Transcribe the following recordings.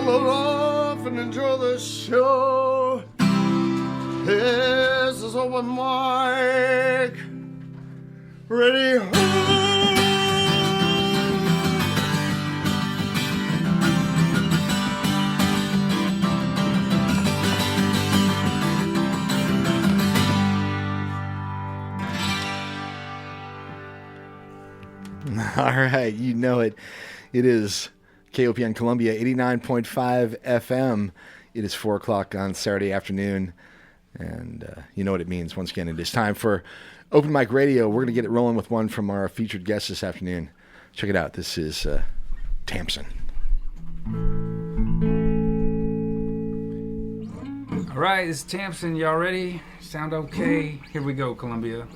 load off and enjoy the show. This is open mic. Ready, ho! All right, you know it. It is KOPN Columbia, 89.5 FM. It is 4 o'clock on Saturday afternoon, and you know what it means. Once again, it is time for Open Mic Radio. We're going to get it rolling with one from our featured guest this afternoon. Check it out. This is Tampsen. All right, this is Tampsen. Y'all ready? Sound okay? Here we go, Columbia.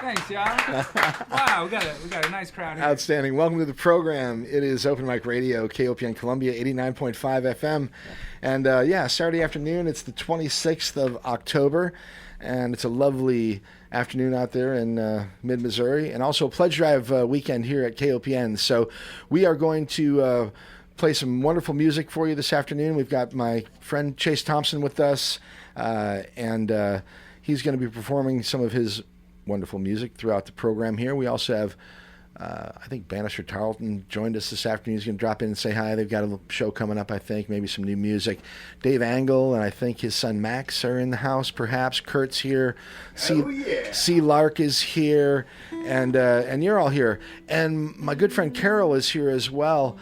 Thanks, y'all. Wow, we got a nice crowd here. Outstanding. Welcome to the program. It is Open Mic Radio, KOPN Columbia, 89.5 FM. And Saturday afternoon, it's the 26th of October, and it's a lovely afternoon out there in mid-Missouri, and also a pledge drive weekend here at KOPN. So we are going to play some wonderful music for you this afternoon. We've got my friend Chase Tampsen with us, and he's going to be performing some of his wonderful music throughout the program here. We also have, I think Bannister Tarleton joined us this afternoon. He's going to drop in and say hi. They've got a little show coming up, I think, maybe some new music. Dave Angle and I think his son Max are in the house, perhaps. Kurt's here. C. Lark is here, and you're all here. And my good friend Carol is here as well.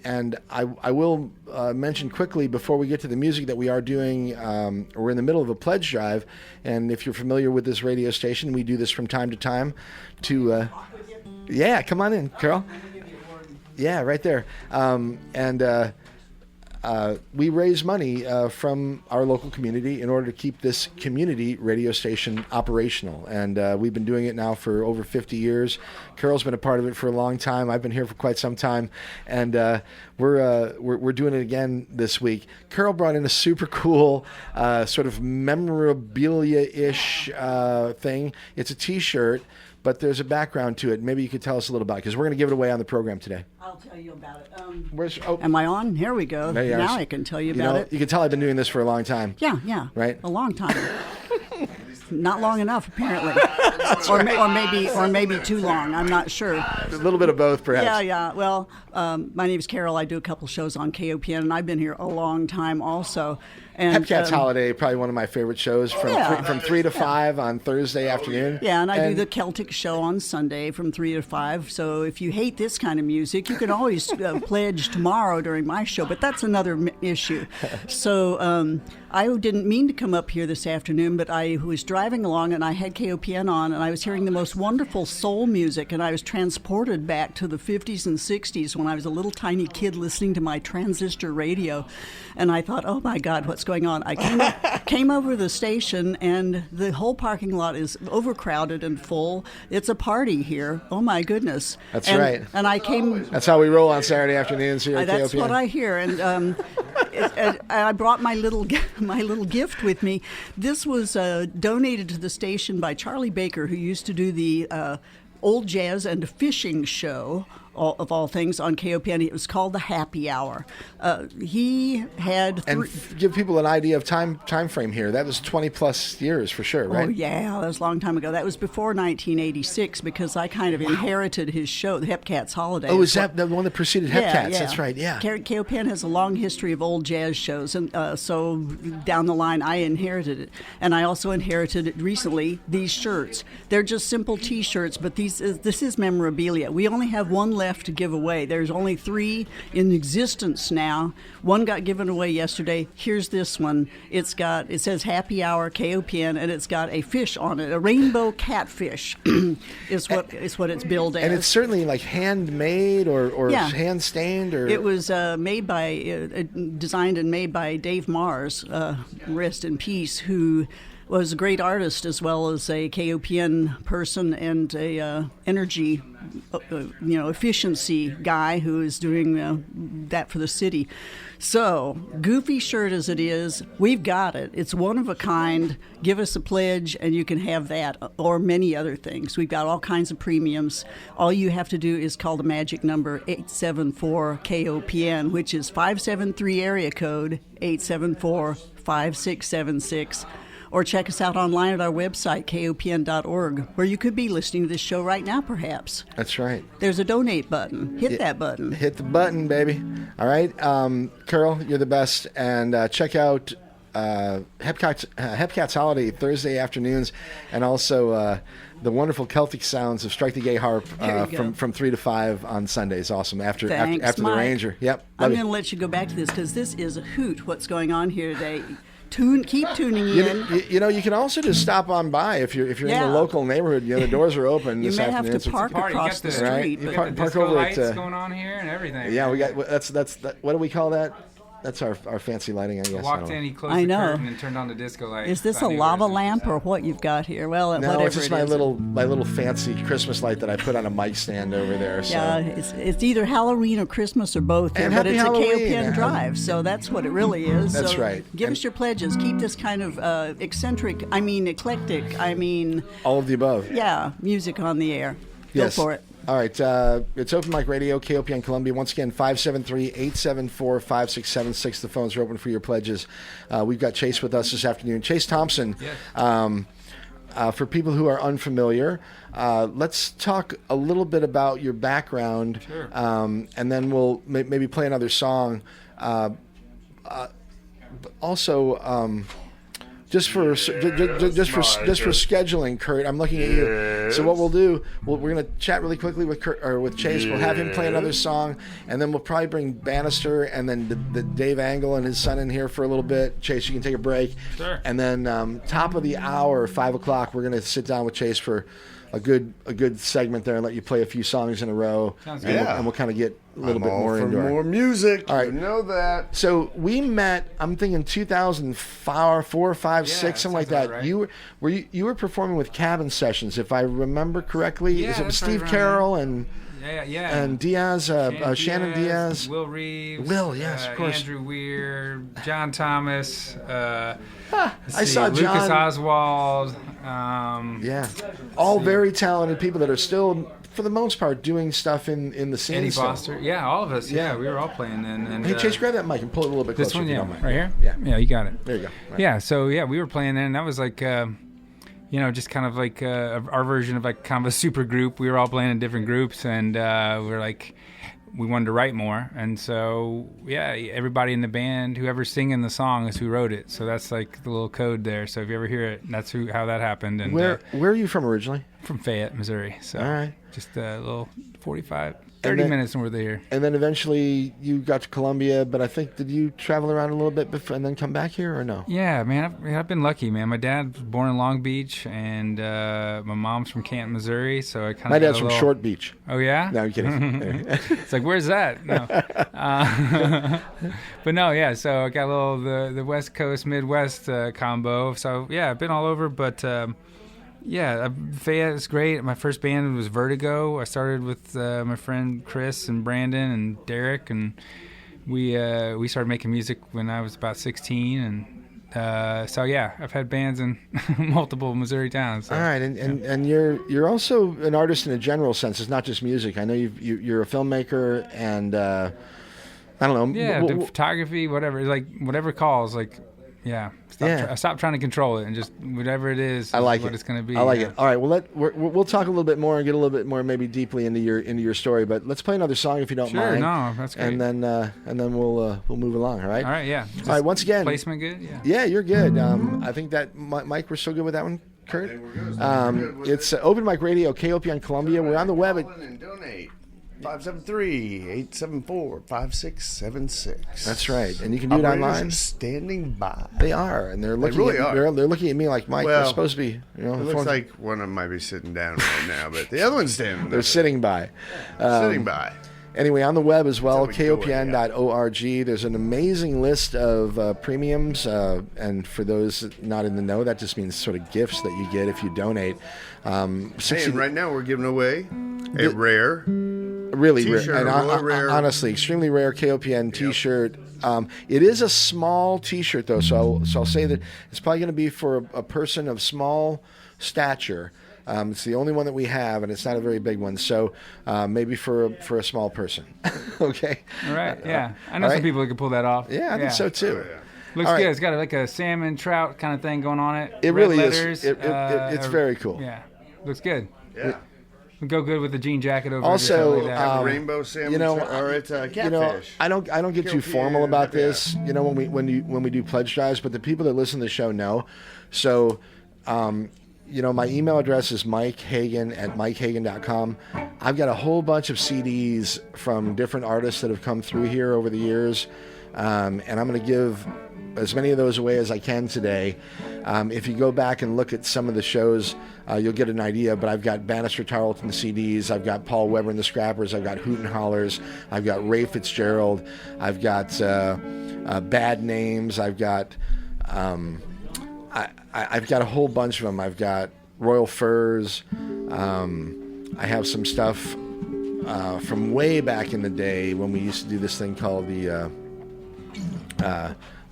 And I will mention quickly before we get to the music that we are doing, we're in the middle of a pledge drive, and if you're familiar with this radio station, we do this from time to time to, come on in, Carol. Yeah, right there. we raise money from our local community in order to keep this community radio station operational. And we've been doing it now for over 50 years. Carol's been a part of it for a long time. I've been here for quite some time. And we're doing it again this week. Carol brought in a super cool sort of memorabilia-ish thing. It's a T-shirt, but there's a background to it. Maybe you could tell us a little about it, because we're going to give it away on the program today. I'll tell you about it. Am I on? Here we go. Now I can tell you about it. You can tell I've been doing this for a long time. Yeah. Right? A long time. Not long enough, apparently. or maybe too long. I'm not sure. A little bit of both, perhaps. Yeah. Well, my name is Carol. I do a couple shows on KOPN, and I've been here a long time also. And Hepcats Holiday, probably one of my favorite shows from 3 to 5 on Thursday afternoon. Yeah, and I do the Celtic show on Sunday from 3 to 5. So if you hate this kind of music, you can always pledge tomorrow during my show, but that's another issue. So I didn't mean to come up here this afternoon, but I was driving along and I had KOPN on, and I was hearing the most wonderful soul music, and I was transported back to the 50s and 60s when I was a little tiny kid listening to my transistor radio. And I thought, oh my God, what's going on? I came over the station, and the whole parking lot is overcrowded and full. It's a party here. Oh my goodness. That's right. And I came. That's how we roll on Saturday afternoons here at KOPN. That's what I hear. And I brought my little gift with me. This was donated to the station by Charlie Baker, who used to do the old jazz and fishing show, of all things, on KOPN. It was called the Happy Hour. He had and give people an idea of time frame here. That was 20 plus years for sure, right? Oh yeah, that was a long time ago. That was before 1986, because I kind of inherited his show, the Hepcats Holiday. Oh, is that the one that preceded Hepcats? Yeah. That's right. Yeah. KOPN has a long history of old jazz shows, and so down the line I inherited it, and I also inherited recently these shirts. They're just simple T-shirts, but this is memorabilia. We only have one left to give away. There's only 3 in existence now. One got given away yesterday. Here's this one. It says Happy Hour KOPN, and it's got a fish on it, a rainbow catfish is what it's billed as. And it's certainly like handmade or hand stained, or it was designed and made by Dave Mars, rest in peace, who was a great artist as well as a KOPN person and a energy, efficiency guy who is doing that for the city. So, goofy shirt as it is, we've got it. It's one of a kind. Give us a pledge and you can have that, or many other things. We've got all kinds of premiums. All you have to do is call the magic number 874-KOPN, which is 573 area code 874-5676. Or check us out online at our website, kopn.org, where you could be listening to this show right now, perhaps. That's right. There's a donate button. Hit that button. Hit the button, baby. All right. Carol, you're the best. And check out Hepcats Holiday Thursday afternoons, and also the wonderful Celtic sounds of Strike the Gay Harp from 3 to 5 on Sundays. Awesome. After the Ranger. Yep. I'm going to let you go back to this, because this is a hoot what's going on here today. Keep tuning in. You can also just stop on by if you're in the local neighborhood. The doors are open this afternoon. You may have to park across the street. Right? You got the disco lights going on here and everything. Yeah, we got that's what do we call that? That's our fancy lighting, I guess. Walked in, he closed the curtain and turned on the disco light. Is this a lava lamp or what you've got here? Well, no, whatever it's just my little fancy Christmas light that I put on a mic stand over there. So. Yeah, it's either Halloween or Christmas or both. And but it's Halloween. A KOPN drive, so that's what it really is. That's so right. Give us your pledges. Keep this kind of eclectic, all of the above. Yeah, music on the air. Yes. Go for it. All right, it's Open Mic Radio, KOPN Columbia. Once again, 573-874-5676. The phones are open for your pledges. We've got Chase with us this afternoon. Chase Tampsen. Yes. For people who are unfamiliar, let's talk a little bit about your background, sure. And then we'll maybe play another song. Also, just for scheduling, Kurt, I'm looking at you. So what we'll do, we're going to chat really quickly with Kurt, or with Chase. We'll have him play another song, and then we'll probably bring Bannister and then the Dave Angle and his son in here for a little bit. Chase, you can take a break. Sure. And then top of the hour, 5 o'clock, we're going to sit down with Chase for a good segment there and let you play a few songs in a row. Sounds and good. We'll kind of get little bit all more for indoor. more music. All right. You know that. So we met. I'm thinking 2004, 5, 6, something like sounds that. about right. You were performing with Cabin Sessions, if I remember correctly. Yeah, Is it with that's right Steve around Carroll and Yeah. and Diaz, Shannon Diaz? Will Reeves. Will, yes, of course. Andrew Weir, John Thomas. I saw Lucas John. Oswald. Yeah, all very talented people that are still, for the most part, doing stuff in the scene. Eddie still. Foster. Yeah, all of us. Yeah. Yeah, we were all playing then. And, Hey, Chase, grab that mic and pull it a little bit closer. this one, if you yeah, don't mind. right here. Yeah, Yeah, you got it. there you go. Right. Yeah, so yeah, we were playing then, and that was like, just kind of like our version of like kind of a super group. We were all playing in different groups, and we wanted to write more, and so yeah, everybody in the band, whoever's singing the song is who wrote it. So that's like the little code there. So if you ever hear it, that's how that happened. And Where are you from originally? from Fayette, Missouri. So All right. just a little 45, And 30 then- minutes north of here. And then eventually you got to Columbia, but I think, did you travel around a little bit before and then come back here, or no? Yeah, man, I've been lucky, man. My dad was born in Long Beach, and my mom's from Canton, Missouri. So I kind of My dad's from Short Beach. Oh yeah. No, I'm kidding. It's like, where's that? No. But no, yeah. So I got a little the West Coast Midwest combo. So yeah, I've been all over, but yeah, Fayette is great. My first band was Vertigo. I started with my friend Chris and Brandon and Derek, and we started making music when I was about 16, and so yeah, I've had bands in multiple Missouri towns. So. All right, and you're also an artist in a general sense. It's not just music. I know you're a filmmaker, and I don't know. Yeah, the photography, whatever. It's like whatever calls, like. Yeah. Stop trying to control it, and just whatever it is. I like what it. it's going to be. I like it. All right. Well, we'll talk a little bit more and get a little bit more maybe deeply into your story. But let's play another song if you don't Sure. mind. No, that's great. And then we'll move along. All right. All right. Yeah. All right. Once again. Placement good. Yeah. Yeah, you're good. I think that Mike, we're still good with that one, Kurt. Hey, we're good. It's Open Mic Radio, KOPN Columbia. We're on the web at. Call in and donate. 573-874-5676. That's right, and you can do it Operators online. are standing by. They are, and they're looking. really at, are. They're looking at me like Mike. Well, they're supposed to be. You know, It looks like one of them might be sitting down right now, but the other one's standing they're there. sitting by. Sitting by. Anyway, on the web as well, That's how we do it, kopn.org. There's an amazing list of premiums, and for those not in the know, that just means sort of gifts that you get if you donate. Hey, and right now we're giving away a rare really rare, T-shirt, and really rare. honestly, extremely rare KOPN T-shirt. It is a small T-shirt though, so I'll say that it's probably going to be for a person of small stature. It's the only one that we have, and it's not a very big one. So maybe for a small person. Okay. All right. Yeah. I know all some right. people that can pull that off. Yeah, I think so too. Looks All right. good. It's got like a salmon trout kind of thing going on it. It Red really letters, is. It's very cool. Yeah. Looks good. Yeah. Would go good with the jean jacket over. Also, it or something like that. Rainbow salmon, you know, or it's catfish. You know, I don't get too formal about this. You know, when we do pledge drives, but the people that listen to the show know. So, you know, my email address is mikehagan@mikehagan.com. I've got a whole bunch of CDs from different artists that have come through here over the years, and I'm going to give as many of those away as I can today. If you go back and look at some of the shows, you'll get an idea, but I've got Bannister Tarleton CDs, I've got Paul Weber and the Scrappers, I've got Hoot and Hollers, I've got Ray Fitzgerald, I've got Bad Names, I've got I've got a whole bunch of them. I've got Royal Furs, I have some stuff from way back in the day when we used to do this thing called the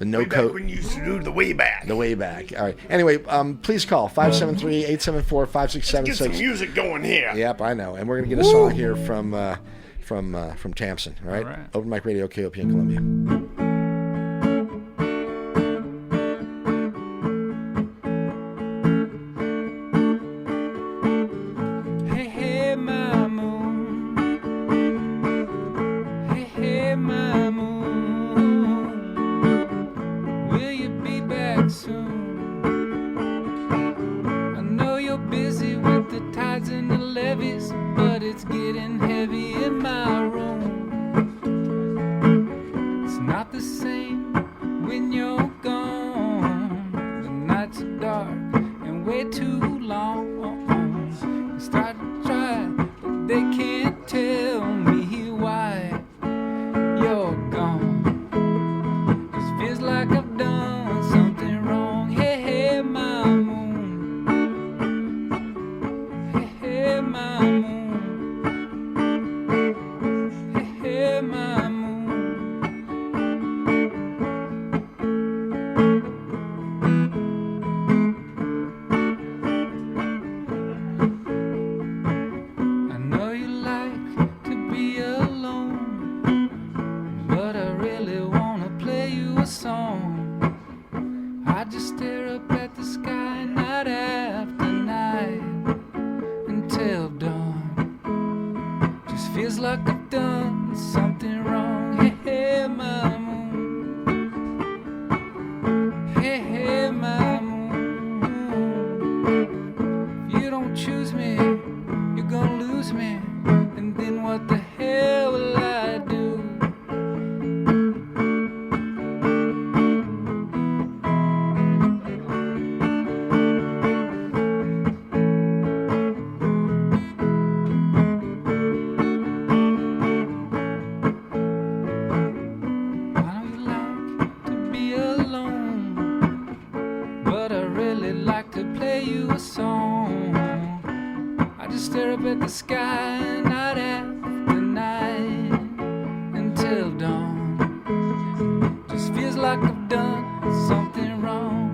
no Way back code. when you used to do the way back. The way back. All right. Anyway, please call 573-874-5676. Get some music going here. Yep, I know. And we're gonna get a song here from Tampsen. All right. All right. Open Mic Radio, KOPN Columbia. Hey, hey, my moon. Hey, hey, my moon. Will you be back soon? I know you're busy with the tides and the levees, but it's getting heavy in my room. It's not the same when you're gone. The nights are dark and way too long. Start to try, but they can't tell me why. a song. I just stare up at the sky night after night until dawn. Just feels like I've done something wrong. Hey, hey, my moon. Hey, hey, my moon. If you don't choose me, you're gonna lose me. And then what the hell will I do? Stare up at the sky night after night until dawn. Just feels like I've done something wrong.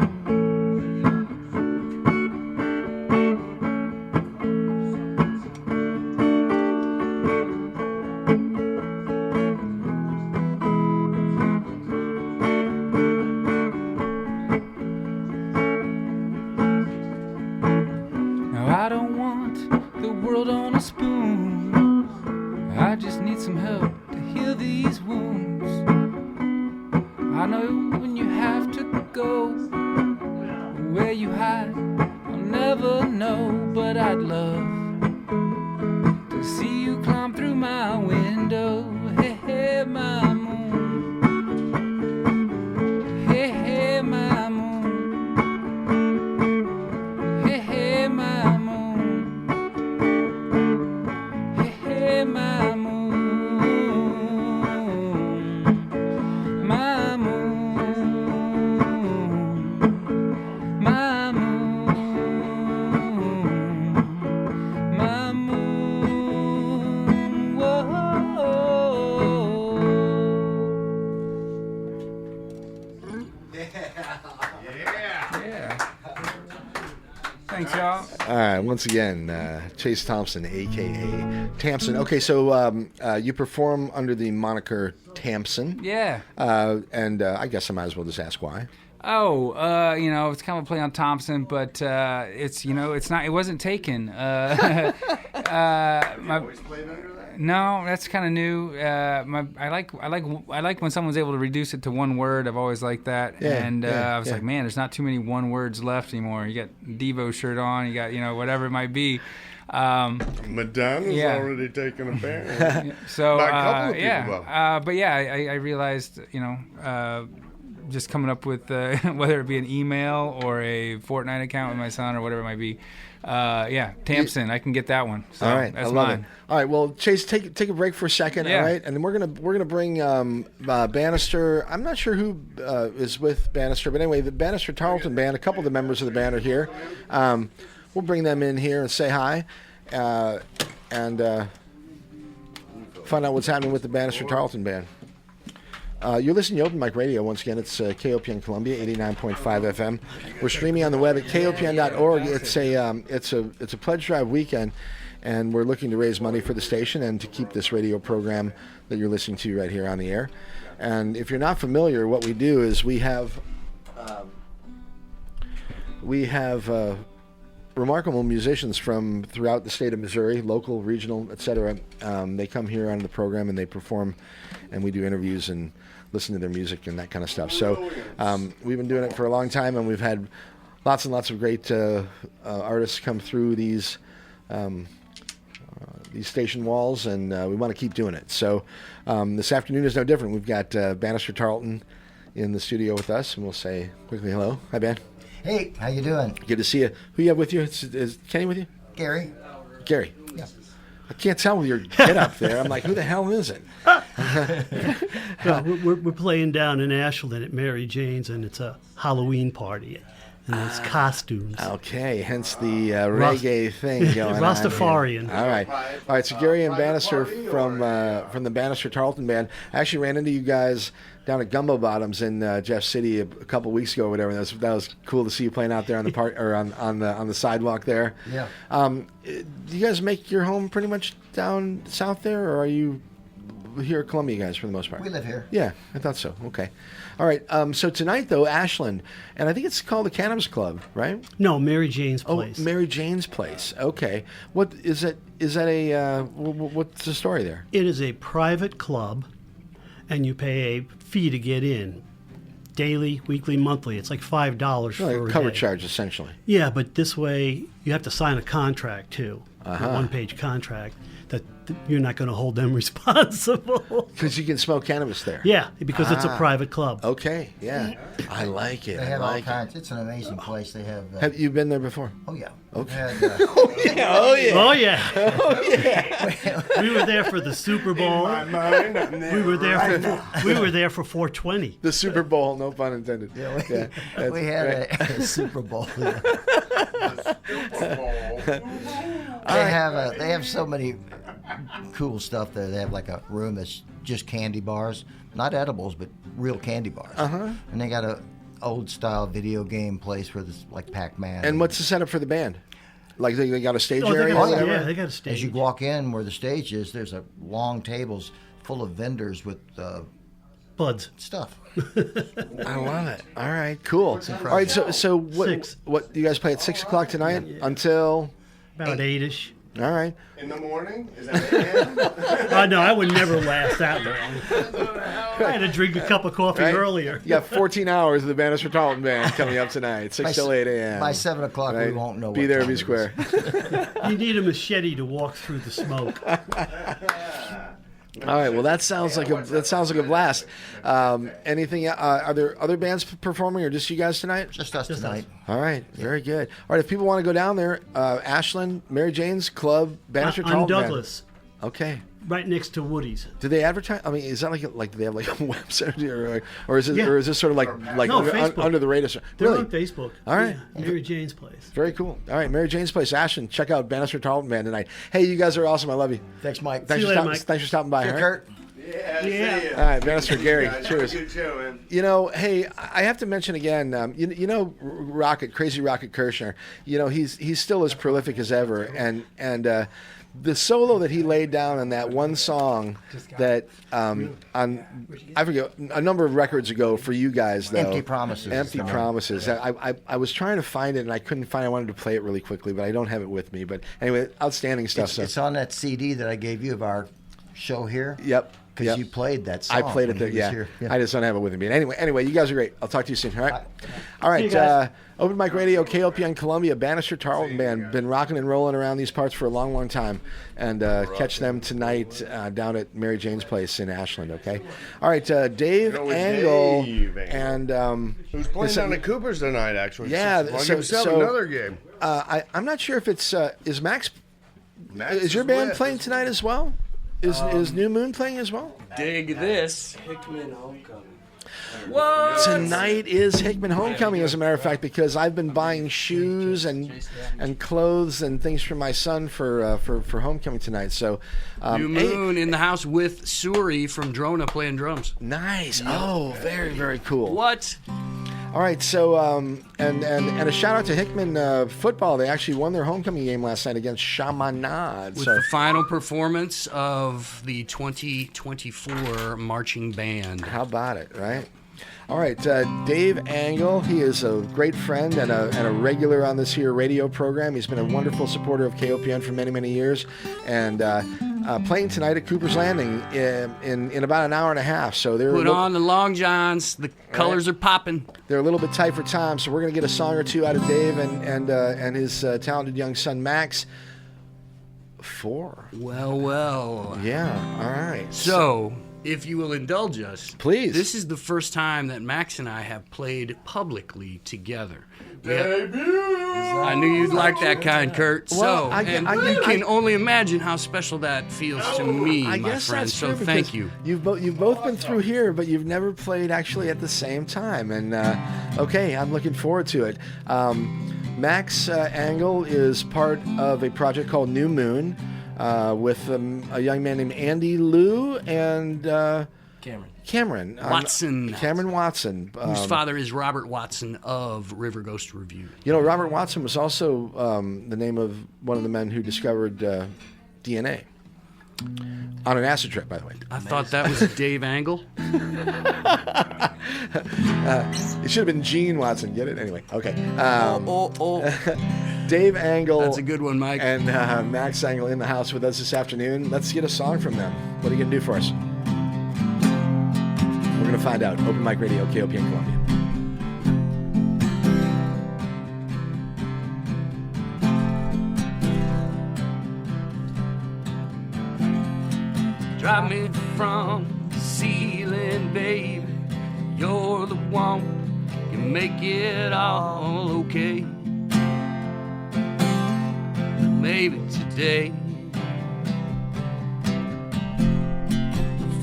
Now I don't want the world on a spoon. I just need some help to heal these wounds. I know when you have to go, where you hide, I'll never know. But I'd love to see you climb through my window. Hey, hey, my moon. Hey, hey, my moon. Hey, hey, my moon. Hey, my moon, my moon, my moon, my moon, whoa. Yeah. Thanks, y'all. All right, once again, Chase Tampsen, a.k.a. Tampsen. Okay, so you perform under the moniker Tampsen. Yeah. And I guess I might as well just ask why. Oh, it's kind of a play on Thompson, but it's not. It wasn't taken. Always played under that? No, that's kind of new. I like when someone's able to reduce it to one word. I've always liked that. Yeah, And I was yeah. like, man, there's not too many one words left anymore. You got Devo shirt on. You got whatever it might be. Madonna's Yeah. already taken a band. So By a couple of people, yeah, though. but yeah, I realized just coming up with whether it be an email or a Fortnite account with my son or whatever it might be. Tampsen, I can get that one. So All right, that's I love mine. it. All right, well, Chase, take a break for a second, Yeah. all right? And then we're gonna bring Bannister. I'm not sure who is with Bannister, but anyway, the Bannister Tarleton Band. A couple of the members of the band are here. We'll bring them in here and say hi, and find out what's happening with the Bannister Tarleton Band. You're listening to Open Mic Radio. Once again, it's KOPN Columbia, 89.5 FM. We're streaming on the web at kopn.org. It's a pledge drive weekend, and we're looking to raise money for the station and to keep this radio program that you're listening to right here on the air. And if you're not familiar, what we do is we have remarkable musicians from throughout the state of Missouri, local, regional, etc. They come here on the program and they perform, and we do interviews and listen to their music and that kind of stuff. So we've been doing it for a long time, and we've had lots and lots of great artists come through these station walls, and we want to keep doing it. So this afternoon is no different. We've got Bannister Tarleton in the studio with us, and we'll say quickly hello. Hi, Ben. Hey, how you doing? Good to see you. Who you have with you? Is Kenny with you? Gary? Gary. Yeah. I can't tell with your get up there. I'm like, who the hell is it? No, we're playing down in Ashland at Mary Jane's, and it's a Halloween party, and it's costumes. Okay, hence the reggae thing going on. Rastafarian. All right. So Gary and Bannister from the Bannister Tarleton Band. I actually ran into you guys down at Gumbo Bottoms in Jeff City a couple weeks ago or whatever. That was cool to see you playing out there on the park or on the sidewalk there. Yeah. Do you guys make your home pretty much down south there, or are you here at Columbia guys for the most part? We live here. Yeah, I thought so. Okay. All right. So tonight, though, Ashland, and I think it's called the Cannabis Club, right? No, Mary Jane's Place. Oh, Mary Jane's Place. Okay. What is it? Is that a, what's the story there? It is a private club, and you pay a fee to get in. Daily, weekly, monthly. It's like $5 for Like a a cover day. charge, essentially. Yeah, but this way you have to sign a contract too, Uh-huh. a one-page contract that you're not going to hold them responsible. Because you can smoke cannabis there. Yeah, because it's a Ah. private club. Okay. Yeah. I like it. They I have all like it. kinds. It's an amazing place. They have. Have you been there before? Oh yeah. Okay. Had, Oh yeah. Oh yeah, we were there for the Super Bowl. We were there for 420. The Super Bowl, no pun intended. Yeah, that's we had right. a Super Bowl. Football. They have so many cool stuff there. They have like a room that's just candy bars, not edibles, but real candy bars. Uh-huh. And they got a old style video game place where there's like Pac-Man. And what's the setup for the band? Like they got a stage Oh, they area? got, or whatever? yeah, they got a stage. As you walk in where the stage is, there's a long tables full of vendors with Buds. stuff. I love it. All right, cool. All right, so what? 6. What you guys play at 6:00 tonight until? About 8-ish. All right. In the morning? Is that 8 a.m.? No, I would never last that long. I had to drink a cup of coffee Right? earlier. You got 14 hours of the Bannister Tarleton Band coming up tonight, 6 till 8 a.m. By 7 o'clock, we Right? won't know. Be what there, time be it is. square. You need a machete to walk through the smoke. All right. Well, that sounds like a blast. Anything? Are there other bands performing, or just you guys tonight? Just us tonight. All right. Very good. All right. If people want to go down there, Ashland, Mary Jane's Club, Bannister On Tarleton Band. Douglas, Okay. right next to Woody's. Do they advertise? I mean, is that like they have like a website, or is it, Yeah. or is this sort of like No, under, Facebook. under the radar? They're Really? on Facebook. All right. Yeah, Mary Jane's Place. Very cool. All right, Mary Jane's Place, Ashland. Check out Bannister Tarleton Band tonight. Hey, you guys are awesome. I love you. Thanks, Mike. Thanks you for later, stopping. Mike. Thanks for stopping by. Here, all right? Kurt. Yeah, Yeah. see ya. All right, Bannister Gary. Guys, have a Cheers. good show, man. You know, hey, I have to mention again. You know, Crazy Rocket Kirshner. You know, he's still as prolific as ever, and the solo that he laid down on that one song that on I forget a number of records ago for you guys though. Empty Promises. Empty Promises. I was trying to find it and I couldn't find it. I wanted to play it really quickly, but I don't have it with me. But anyway, outstanding stuff. It's on that CD that I gave you of our show here. Yep. Because Yep. you played that song. I played it when there. he was Yeah. here. I just don't have it with me. Anyway, you guys are great. I'll talk to you soon. All right. All right. See you guys. Open Mic Radio, KLPN Columbia, Bannister Tarleton Band. Been rocking and rolling around these parts for a long, long time. And catch them tonight down at Mary Jane's Place in Ashland. Okay. All right. Dave Go with Angle Dave and Who's playing down at Cooper's tonight, actually? Yeah, Well, so- give yourself so- another game. I'm not sure if it's is Max. Max Is your band with. playing tonight as well? Is New Moon playing as well? Dig this. Hickman Homecoming. Tonight is Hickman Homecoming, as a matter of fact, because I've been buying shoes and clothes and things for my son for homecoming tonight. So, New hey, Moon in the house with Suri from Drona playing drums. nice. Oh, very, very cool. What? All right, so and a shout out to Hickman football. They actually won their homecoming game last night against Chaminade. With So the final performance of the 2024 marching band. how about it, right? All right, Dave Angle. He is a great friend and a regular on this here radio program. He's been a wonderful supporter of KOPN for many, many years, and playing tonight at Cooper's Landing in about an hour and a half. So they're Put on the long johns. The colors are popping. They're a little bit tight for time, so we're going to get a song or two out of Dave and his talented young son Max. 4. Well. Yeah. All right. So, if you will indulge us, Please. This is the first time that Max and I have played publicly together. I knew you'd like that kind, Kurt. Well, You can only imagine how special that feels to me, I my guess friend. that's So true thank because you. You've both been through here, but you've never played actually at the same time. And okay, I'm looking forward to it. Max Angle is part of a project called New Moon with a young man named Andy Liu and Cameron Watson. Cameron Watson, Whose father is Robert Watson of River Ghost Review. You know, Robert Watson was also the name of one of the men who discovered DNA. On an acid trip, by the way. I thought that was Dave Angle. It should have been Gene Watson. Get it? Anyway, okay. Oh. Dave Angle. That's a good one, Mike. And Max Angle in the house with us this afternoon. Let's get a song from them. What are you going to do for us? We're going to find out. Open Mic Radio, KOPN Columbia. Drive me from the ceiling, baby. You're the one. You make it all okay. Maybe today,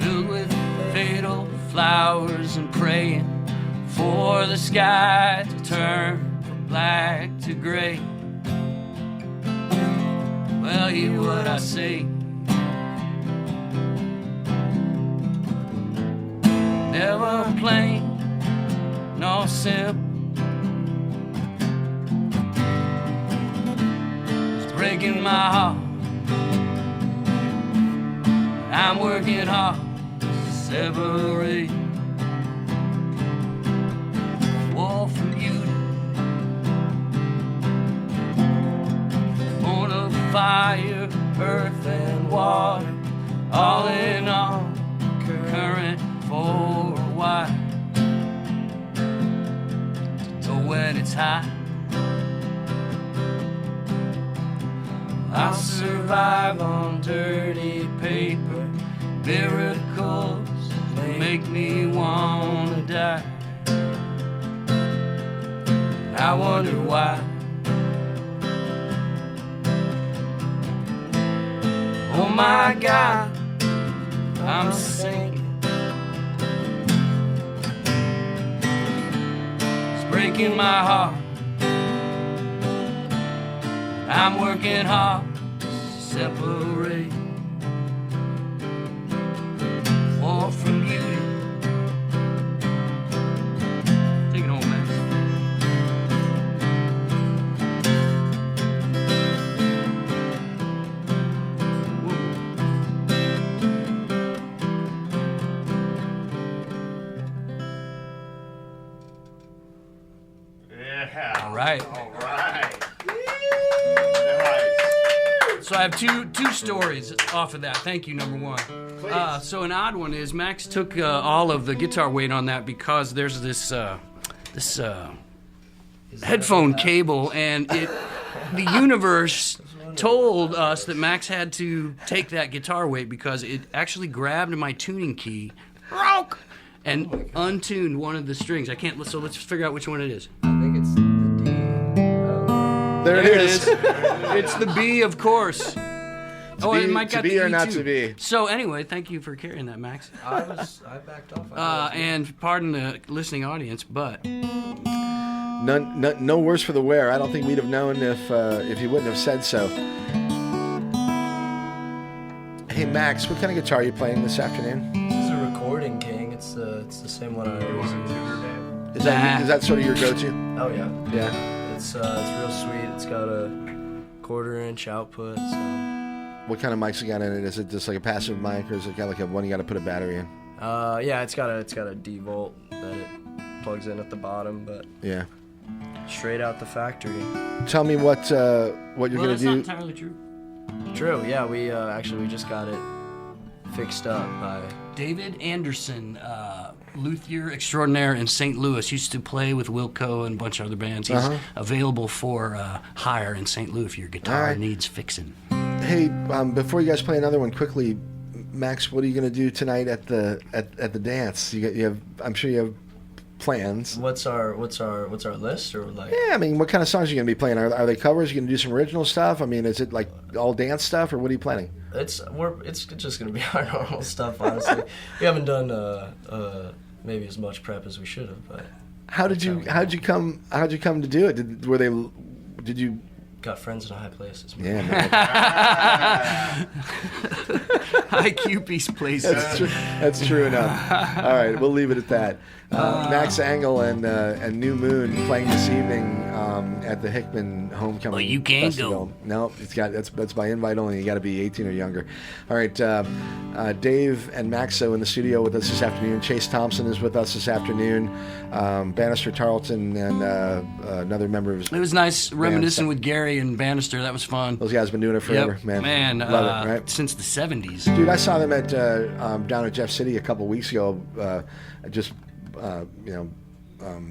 filled with fatal flowers and praying for the sky to turn from black to gray. Well, hear what I say. Never plain, nor simple. It's breaking my heart. I'm working hard to separate war from beauty. Born of fire, earth, and water, all in all, current for a while. So when it's hot, I'll survive on dirty paper. Miracles make me wanna die. I wonder why. Oh my God, I'm sinking. It's breaking my heart. I'm working hard to separate war from beauty. Take it home, man. Yeah. All right. All right. So I have two stories off of that. Thank you, number one. So an odd one is Max took all of the guitar weight on that because there's this headphone cable, and the universe told us that Max had to take that guitar weight because it actually grabbed my tuning key and untuned one of the strings. I can't. So let's figure out which one it is. I think it's the D. There it is. It's the B, of course. be- and Mike to got be the or E not too. to be. So anyway, thank you for carrying that, Max. I backed off. And pardon the listening audience, but No worse for the wear. I don't think we'd have known if you wouldn't have said so. Hey Max, what kind of guitar are you playing this afternoon? This is a recording king. It's the same one I always use. Is that sort of your go-to? Oh yeah. Yeah. It's real sweet. It's got a 1/4-inch output. So. What kind of mics you got in it? Is it just like a passive mic, or is it got like a one you got to put a battery in? Yeah, it's got a D volt that it plugs in at the bottom, but Yeah. straight out the factory. Tell me what you're gonna that's do. not entirely true. True. Yeah, we just got it fixed up by. David Anderson, luthier extraordinaire in St. Louis, used to play with Wilco and a bunch of other bands. He's available for hire in St. Louis if your guitar All right. needs fixing. Hey, before you guys play another one, quickly, Max, what are you gonna do tonight at the dance? You have, I'm sure you have plans. What's our list or like? Yeah, I mean, what kind of songs are you gonna be playing? Are they covers? Are you gonna do some original stuff? I mean, is it like all dance stuff, or what are you planning? It's just gonna be our normal stuff. Honestly, we haven't done maybe as much prep as we should have. But How'd you come to do it? Did you? got friends in high places. Man. Yeah, man. High Cupid's places. That's true enough. All right, we'll leave it at that. Max Angle and New Moon playing this evening at the Hickman Homecoming Well, you can't Festival. go. No, that's by invite only. You got to be 18 or younger. All right, Dave and Maxo in the studio with us this afternoon. Chase Thompson is with us this afternoon. Bannister Tarleton and another member of his It was nice reminiscing with Gary and Bannister. That was fun. Those guys have been doing it forever, man. Love it, right? Since the 70s. Dude, I saw them at down at Jeff City a couple weeks ago,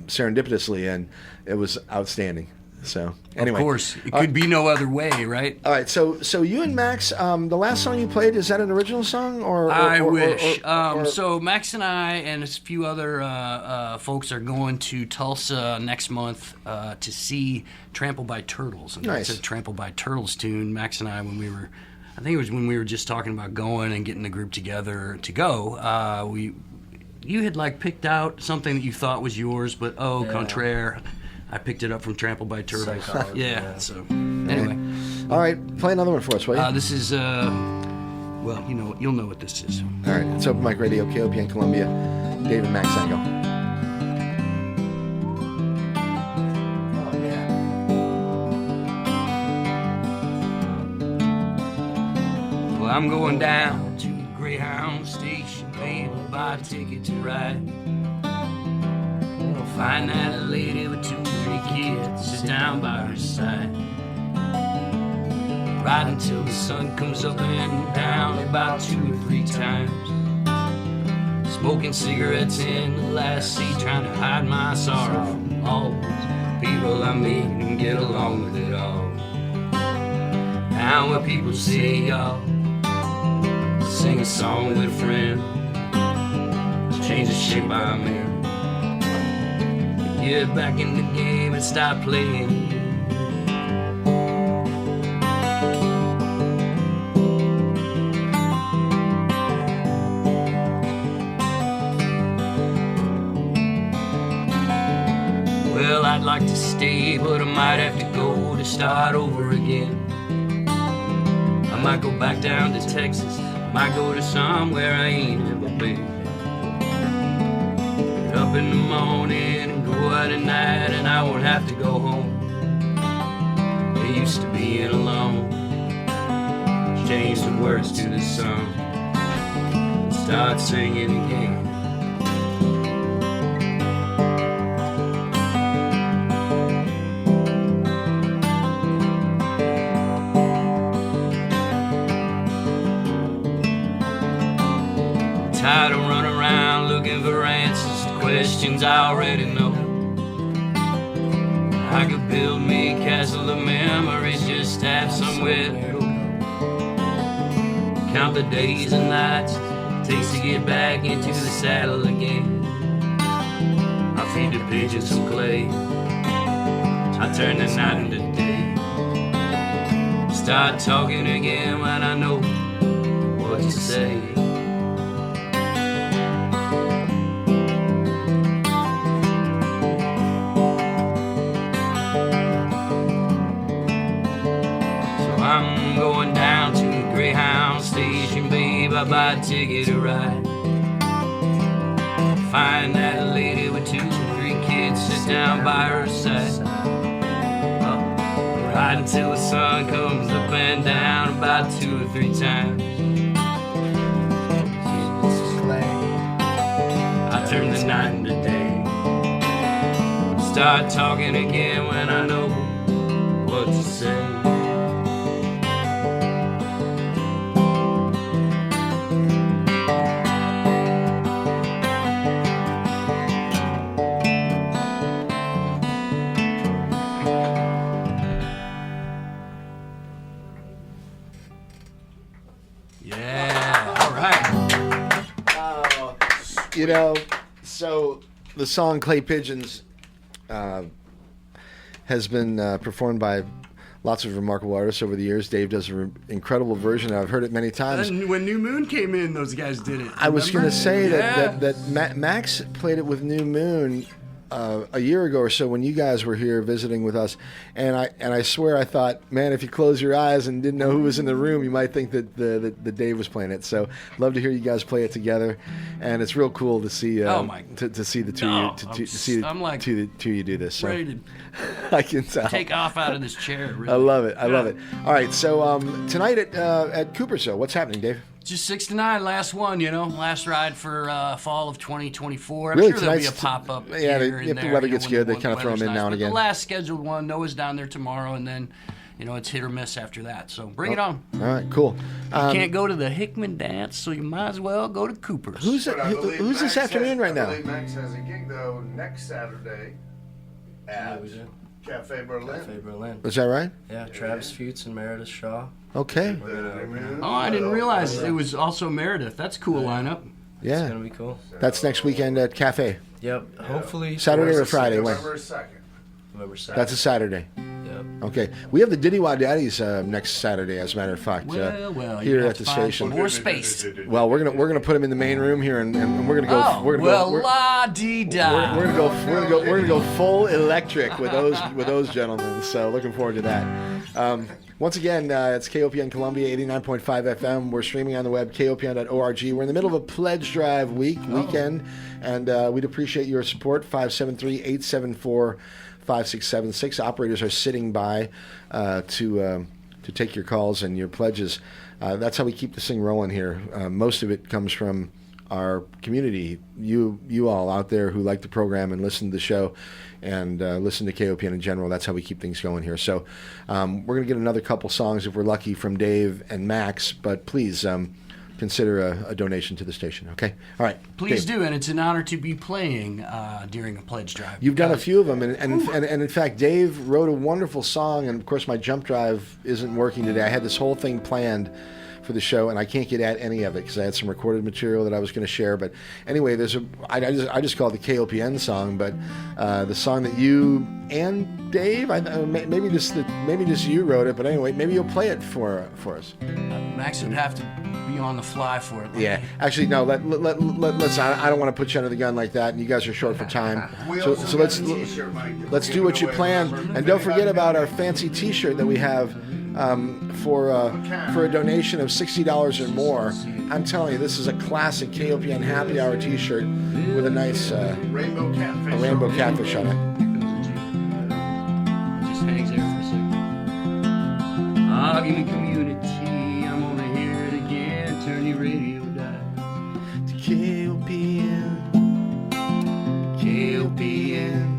serendipitously, and it was outstanding. So anyway, Of course. It could be no other way, right? All right, so you and Max, the last song you played, is that an original song or I wish. or- So Max and I and a few other folks are going to Tulsa next month to see Trampled by Turtles. And Nice. That's a Trampled by Turtles tune. Max and I, I think it was when we were just talking about going and getting the group together to go, you had picked out something that you thought was yours, but contraire. I picked it up from Trampled by Turtles. Yeah. So anyway, all right, play another one for us, will you? this is you'll know what this is. All right, it's Open Mic Radio, KOPN Columbia. Dave and Max Angle. Well, I'm going down to the Greyhound station, baby, buy a ticket to ride. Find that lady with 2 or 3 kids, sit down by her side. Ride until the sun comes up and down about 2 or 3 times. Smoking cigarettes in the last seat, trying to hide my sorrow from all those people I meet and get along with it all. Now when people say y'all sing a song with a friend, change the shape I'm in. Get back in the game and stop playing. Well, I'd like to stay, but I might have to go to start over again. I might go back down to Texas, might go to somewhere I ain't never been. Get up in the morning and go out at night, and I won't have to go home. They used to being alone. Change the words to this song and start singing again. Tired of running around looking for answers to questions I already know. I could build me a castle of memories, just to have somewhere to go. Count the days and nights it takes to get back into the saddle again. I feed the pigeons some clay, I turn the night into day. Start talking again when I know what to say. I'm going down to the Greyhound station, babe, I buy a ticket to ride. Find that lady with 2 or 3 kids, sit down by her side. Ride until the sun comes up and down about 2 or 3 times. I turn the night into day. Start talking again when I know what to say. You know, so the song Clay Pigeons has been performed by lots of remarkable artists over the years. Dave does an incredible version. I've heard it many times. And when New Moon came in, those guys did it. I was going to say Yeah. that Max played it with New Moon a year ago or so when you guys were here visiting with us, and I swear I thought, man, if you close your eyes and didn't know who was in the room, you might think that the Dave was playing it. So love to hear you guys play it together, and it's real cool to see to see the two you do this. So. Ready to I can tell. take off out of this chair. Really. I love it. I love it. All right, so tonight at Coopersville, what's happening, Dave? Just 6 to 9, last one, last ride for fall of 2024. I'm Really, sure there'll be a tonight's- pop-up yeah, here if and the there, weather gets when good, they when kinda throw 'em weather's in now and But again. the last scheduled one, Noah's down there tomorrow, and then, it's hit or miss after that. So bring it on. All right, cool. Can't go to the Hickman dance, so you might as well go to Cooper's. Who's this afternoon right I now? believe Max has a gig though next Saturday at we do. Cafe Berlin. Cafe Berlin. Is that right? Yeah, Travis Fuchs and Meredith Shaw. Okay. Oh, I didn't realize it was also Meredith. That's a cool lineup. It's Yeah. gonna be cool. That's next weekend at Cafe. Yep. Hopefully Saturday or Friday? When? November 2nd. November 2nd. That's a Saturday. Yep. Okay. We have the Diddy Wah Daddies next Saturday, as a matter of fact, Well, here you at the have to find station. some more space. Well, we're gonna put them in the main room here, and we're gonna go. Oh, we're gonna well, go. la dee da. We're gonna go full electric with those gentlemen. So looking forward to that. Once again, it's KOPN Columbia 89.5 FM. We're streaming on the web, kopn.org. We're in the middle of a pledge drive weekend, and we'd appreciate your support. 573-874-5676. Operators are sitting by to take your calls and your pledges. That's how we keep this thing rolling here. Most of it comes from our community, you all out there who like the program and listen to the show and listen to KOPN in general. That's how we keep things going here. So we're going to get another couple songs if we're lucky from Dave and Max, but please consider a donation to the station, okay? All right. Please Dave. do, and it's an honor to be playing during a pledge drive. You've done a few of them, and in fact, Dave wrote a wonderful song, and of course my jump drive isn't working today. I had this whole thing planned for the show, and I can't get at any of it because I had some recorded material that I was going to share. But anyway, I just call it the KOPN song, but the song that you and Dave, maybe just you wrote it, but anyway, maybe you'll play it for us. Max would have to be on the fly for it. Yeah, actually, no. Let's. I don't want to put you under the gun like that, and you guys are short for time. So let's do what you planned, and don't forget about our fancy T-shirt that we have. For a donation of $60 or more, I'm telling you, this is a classic KOPN Happy Hour T-shirt with a nice Rainbow catfish. rainbow catfish on it. Just hangs there for a second. Ah, give me community. I'm gonna hear it again. Turn your radio down. To KOPN, KOPN.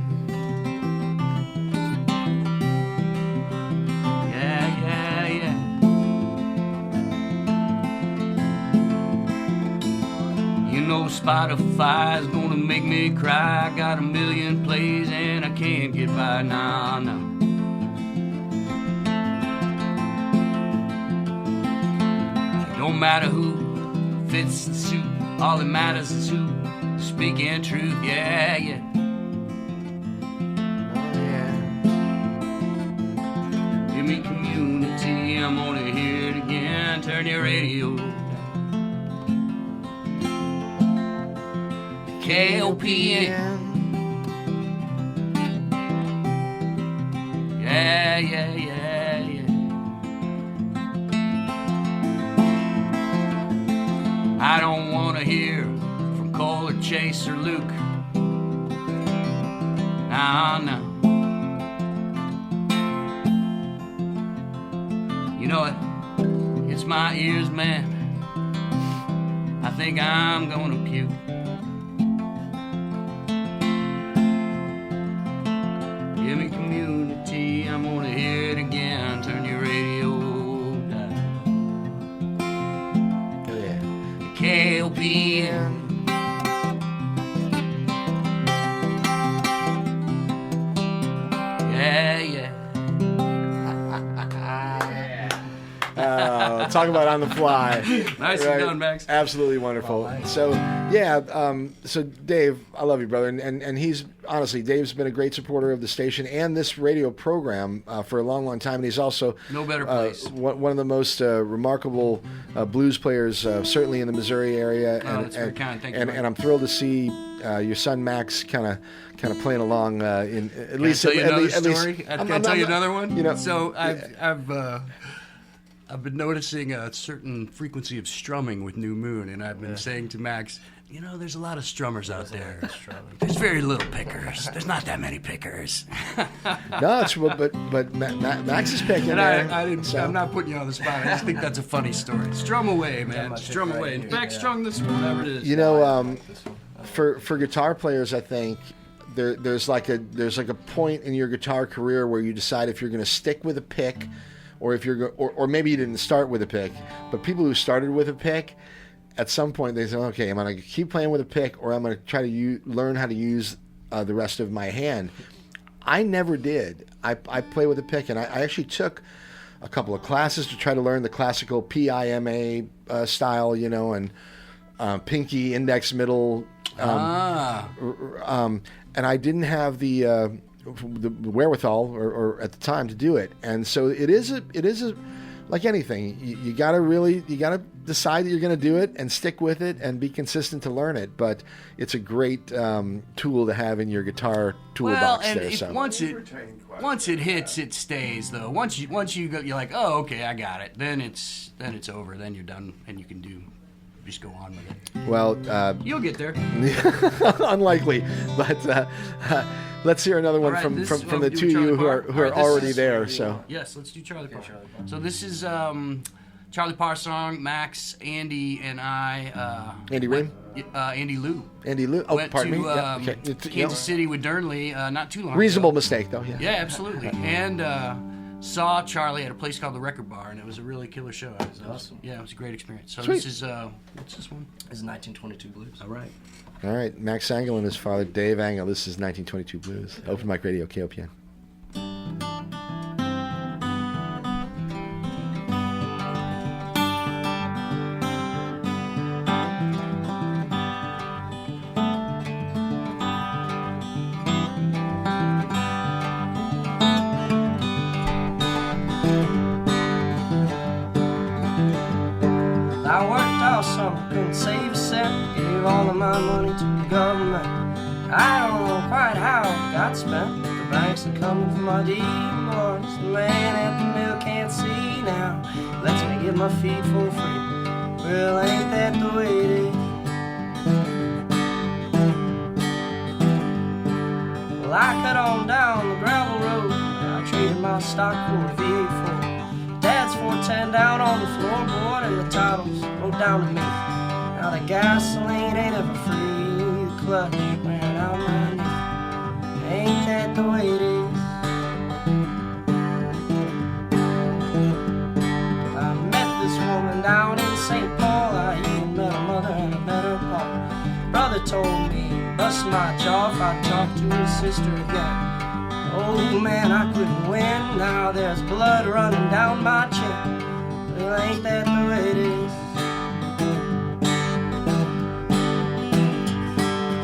Spotify's gonna make me cry. I got 1 million plays and I can't get by now. Don't matter who fits the suit, all that matters is who speaking truth. Yeah, yeah. Give me community, I'm gonna hear it again. Turn your radio down. KOPN. Yeah, yeah, yeah, yeah. I don't want to hear from Cole or Chase or Luke. No, no. You know it. It's my ears, man. I think I'm gonna puke. Give me community, I'm gonna hear it again. Turn your radio down. Oh, yeah. KOPN. Yeah, yeah. Talk about on the fly. Nicely done, Max. Absolutely wonderful. So, yeah, so Dave, I love you, brother. And he's, honestly, Dave's been a great supporter of the station and this radio program for a long, long time. And he's also No better place. one of the most remarkable blues players, certainly in the Missouri area. Oh, that's very kind. Thank you, and brother. I'm thrilled to see your son Max kind of playing along in at least. Can I tell you another at least- story? Can I tell you another one? So I've been noticing a certain frequency of strumming with New Moon, and I've been saying to Max, there's a lot of strummers out there. There's very little pickers. There's not that many pickers. No, but Max is picking. And there, I'm not putting you on the spot. I just think that's a funny story. Strum away, man. Strum away. In fact, strung this whatever it is. For guitar players, I think there's like a point in your guitar career where you decide if you're going to stick with a pick, or if you're or maybe you didn't start with a pick. But people who started with a pick, at some point they say, okay, I'm going to keep playing with a pick, or I'm going to try to learn how to use the rest of my hand. I never did. I play with a pick, and I actually took a couple of classes to try to learn the classical PIMA style, and pinky, index, middle. And I didn't have the wherewithal or at the time to do it. And so it is a like anything. You gotta decide that you're going to do it and stick with it and be consistent to learn it. But it's a great tool to have in your guitar toolbox once it hits, it stays though. Once you go, you're like, oh, okay, I got it. Then it's over. Then you're done, and you can just go on with it. Well, you'll get there. Unlikely, but let's hear another one from the two of you who are already there. So yes, let's do Charlie Parr. So this is Charlie Parr song. Max, Andy, and I. Andy Ream? Andy Lou. Andy Lou. Oh, went pardon to, me. Yeah, okay. Kansas City with Durnley not too long Reasonable ago. mistake, though. Yeah. Yeah, absolutely. And saw Charlie at a place called the Record Bar, and it was a really killer show. Awesome. Yeah, it was a great experience. So Sweet. this is what's this one? This is 1922 Blues. All right. All right. Max Angel and his father, Dave Angel. This is 1922 Blues. Open Mic Radio, KOPN. I worked all summer, couldn't save a cent, gave all of my money to the government. I don't know quite how it got spent, but the banks are coming for my divorce. The man at the mill can't see now, lets me get my feet for free. Well, ain't that the way it is? Well, I cut on down the gravel road, I traded my stock for a V8 Ford. Dad's 410 down on the floorboard, and the titles wrote down to me. Now the gasoline ain't ever free, the clutch ran out my knee. Ain't that the way it is? I met this woman down in St. Paul. I even met her mother and I met her pa. Brother told me, bust my jaw if I talk to his sister again. Oh man, I couldn't win. Now there's blood running down my chin. Well, ain't that the way it is?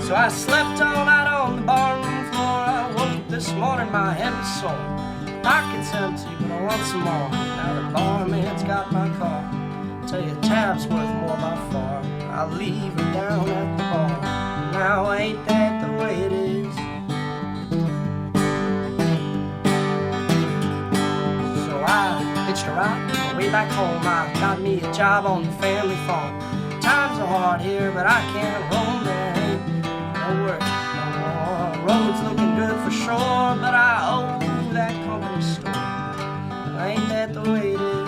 So I slept all night on the barroom floor. I woke this morning, my head was sore. Pockets empty, but I want some more. Now the barman's got my car. Tell you, tab's worth more by far. I'll leave her down at the bar. Now ain't that the way it is? I hitched a ride on the way back home. I got me a job on the family farm. Times are hard here, but I can't roam. There ain't no work no more. Road's looking good for sure, but I owe that company store. Ain't that the way it is?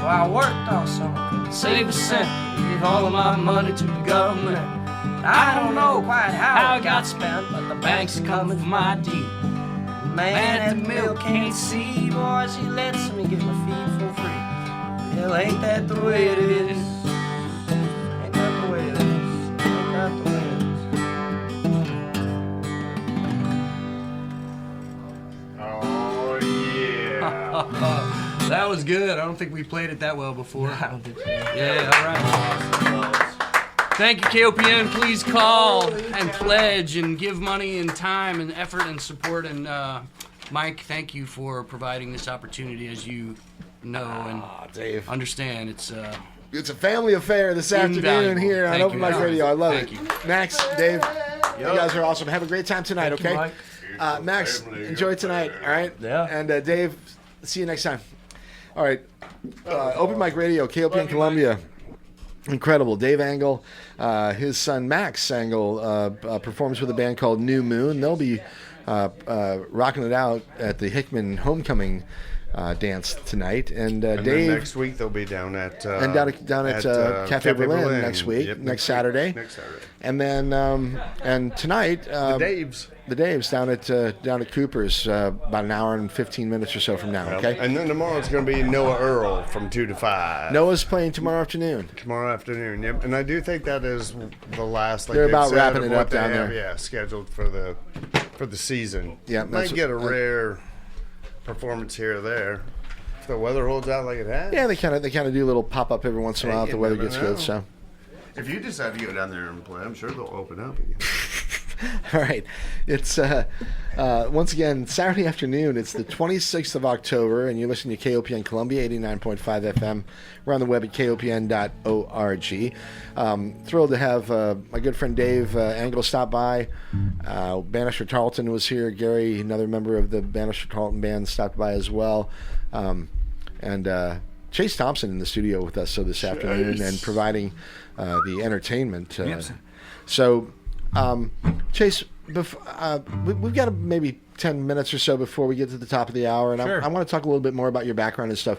I worked all summer, couldn't save a cent, gave all of my money to the government. I don't know quite how it got spent, but the bank's coming for my deed. The man at the mill can't see, boys, he lets me get my feet for free. Well, ain't that the way it is? Ain't that the way it is? Ain't that the way it is? All That was good. I don't think we played it that well before. I don't think so. Yeah, all right. Thank you, KOPN. Please call and pledge and give money and time and effort and support. And Mike, thank you for providing this opportunity, as you know and Dave. understand. It's a family affair this afternoon Invaluable. here on Thank Open you. Mic Radio. I love Thank it. you. Max, Dave, you guys are awesome. Have a great time tonight, Thank you, okay? Mike. Max, enjoy tonight, all right? Yeah. And Dave, see you next time. All right. Open Mic Radio, KOPN Columbia. Incredible. Dave Angle, his son Max Angle performs with a band called New Moon. They'll be rocking it out at the Hickman Homecoming dance tonight. And And Dave... then next week they'll be down at Cafe Berlin next week, Yep, next Saturday. Next Saturday. And then and tonight The Dave's down at Cooper's about an hour and 15 minutes or so from now. Okay. And then tomorrow it's going to be Noah Earl from 2 to 5. Noah's playing tomorrow afternoon. Tomorrow afternoon. Yep. And I do think that is the last. Like They're they've about said, wrapping of it what up they down have, there. Yeah, scheduled for the season. Yeah, might get a rare performance here or there if the weather holds out like it has. Yeah, they kind of do a little pop up every once in a while if the weather never gets know. good. So. If you decide to go down there and play, I'm sure they'll open up again. All right. It's once again Saturday afternoon. It's the 26th of October, and you're listening to KOPN Columbia 89.5 FM. We're on the web at kopn.org. Thrilled to have my good friend Dave Angle stop by. Bannister Tarleton was here. Gary, another member of the Bannister Tarleton band, stopped by as well. And Chase Tampsen in the studio with us this afternoon and providing the entertainment. So, Chase, we've got maybe 10 minutes or so before we get to the top of the hour, and Sure. I want to talk a little bit more about your background and stuff.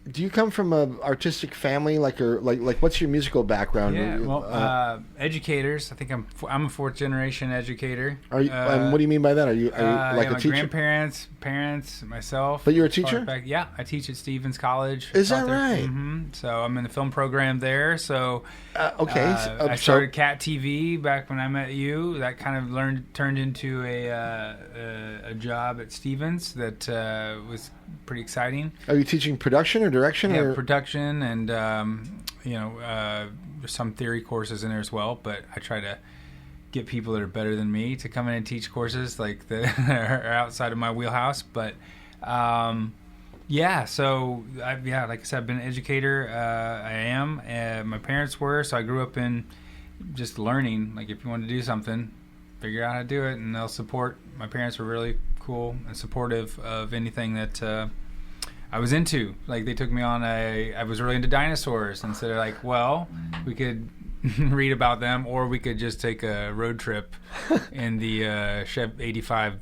Do you come from an artistic family, like what's your musical background? Yeah, well, educators. I think I'm a fourth generation educator. Are you? And what do you mean by that? Are you like a my teacher? grandparents, parents, myself. But you're a as far teacher? back- yeah, I teach at Stevens College. Is out that there. right? So I'm in the film program there. So Okay. I started Cat TV back when I met you. That kind of turned into a job at Stevens that was pretty exciting. Are you teaching production or direction? Yeah, or? production and there's some theory courses in there as well. But I try to get people that are better than me to come in and teach courses like that are outside of my wheelhouse. But so like I said, I've been an educator. I am. My parents were, so I grew up in just learning. Like if you want to do something, figure out how to do it, and they'll support. My parents were really cool and supportive of anything that I was into. Like they took me on I was really into dinosaurs, and so they're like, well, we could read about them, or we could just take a road trip in the 85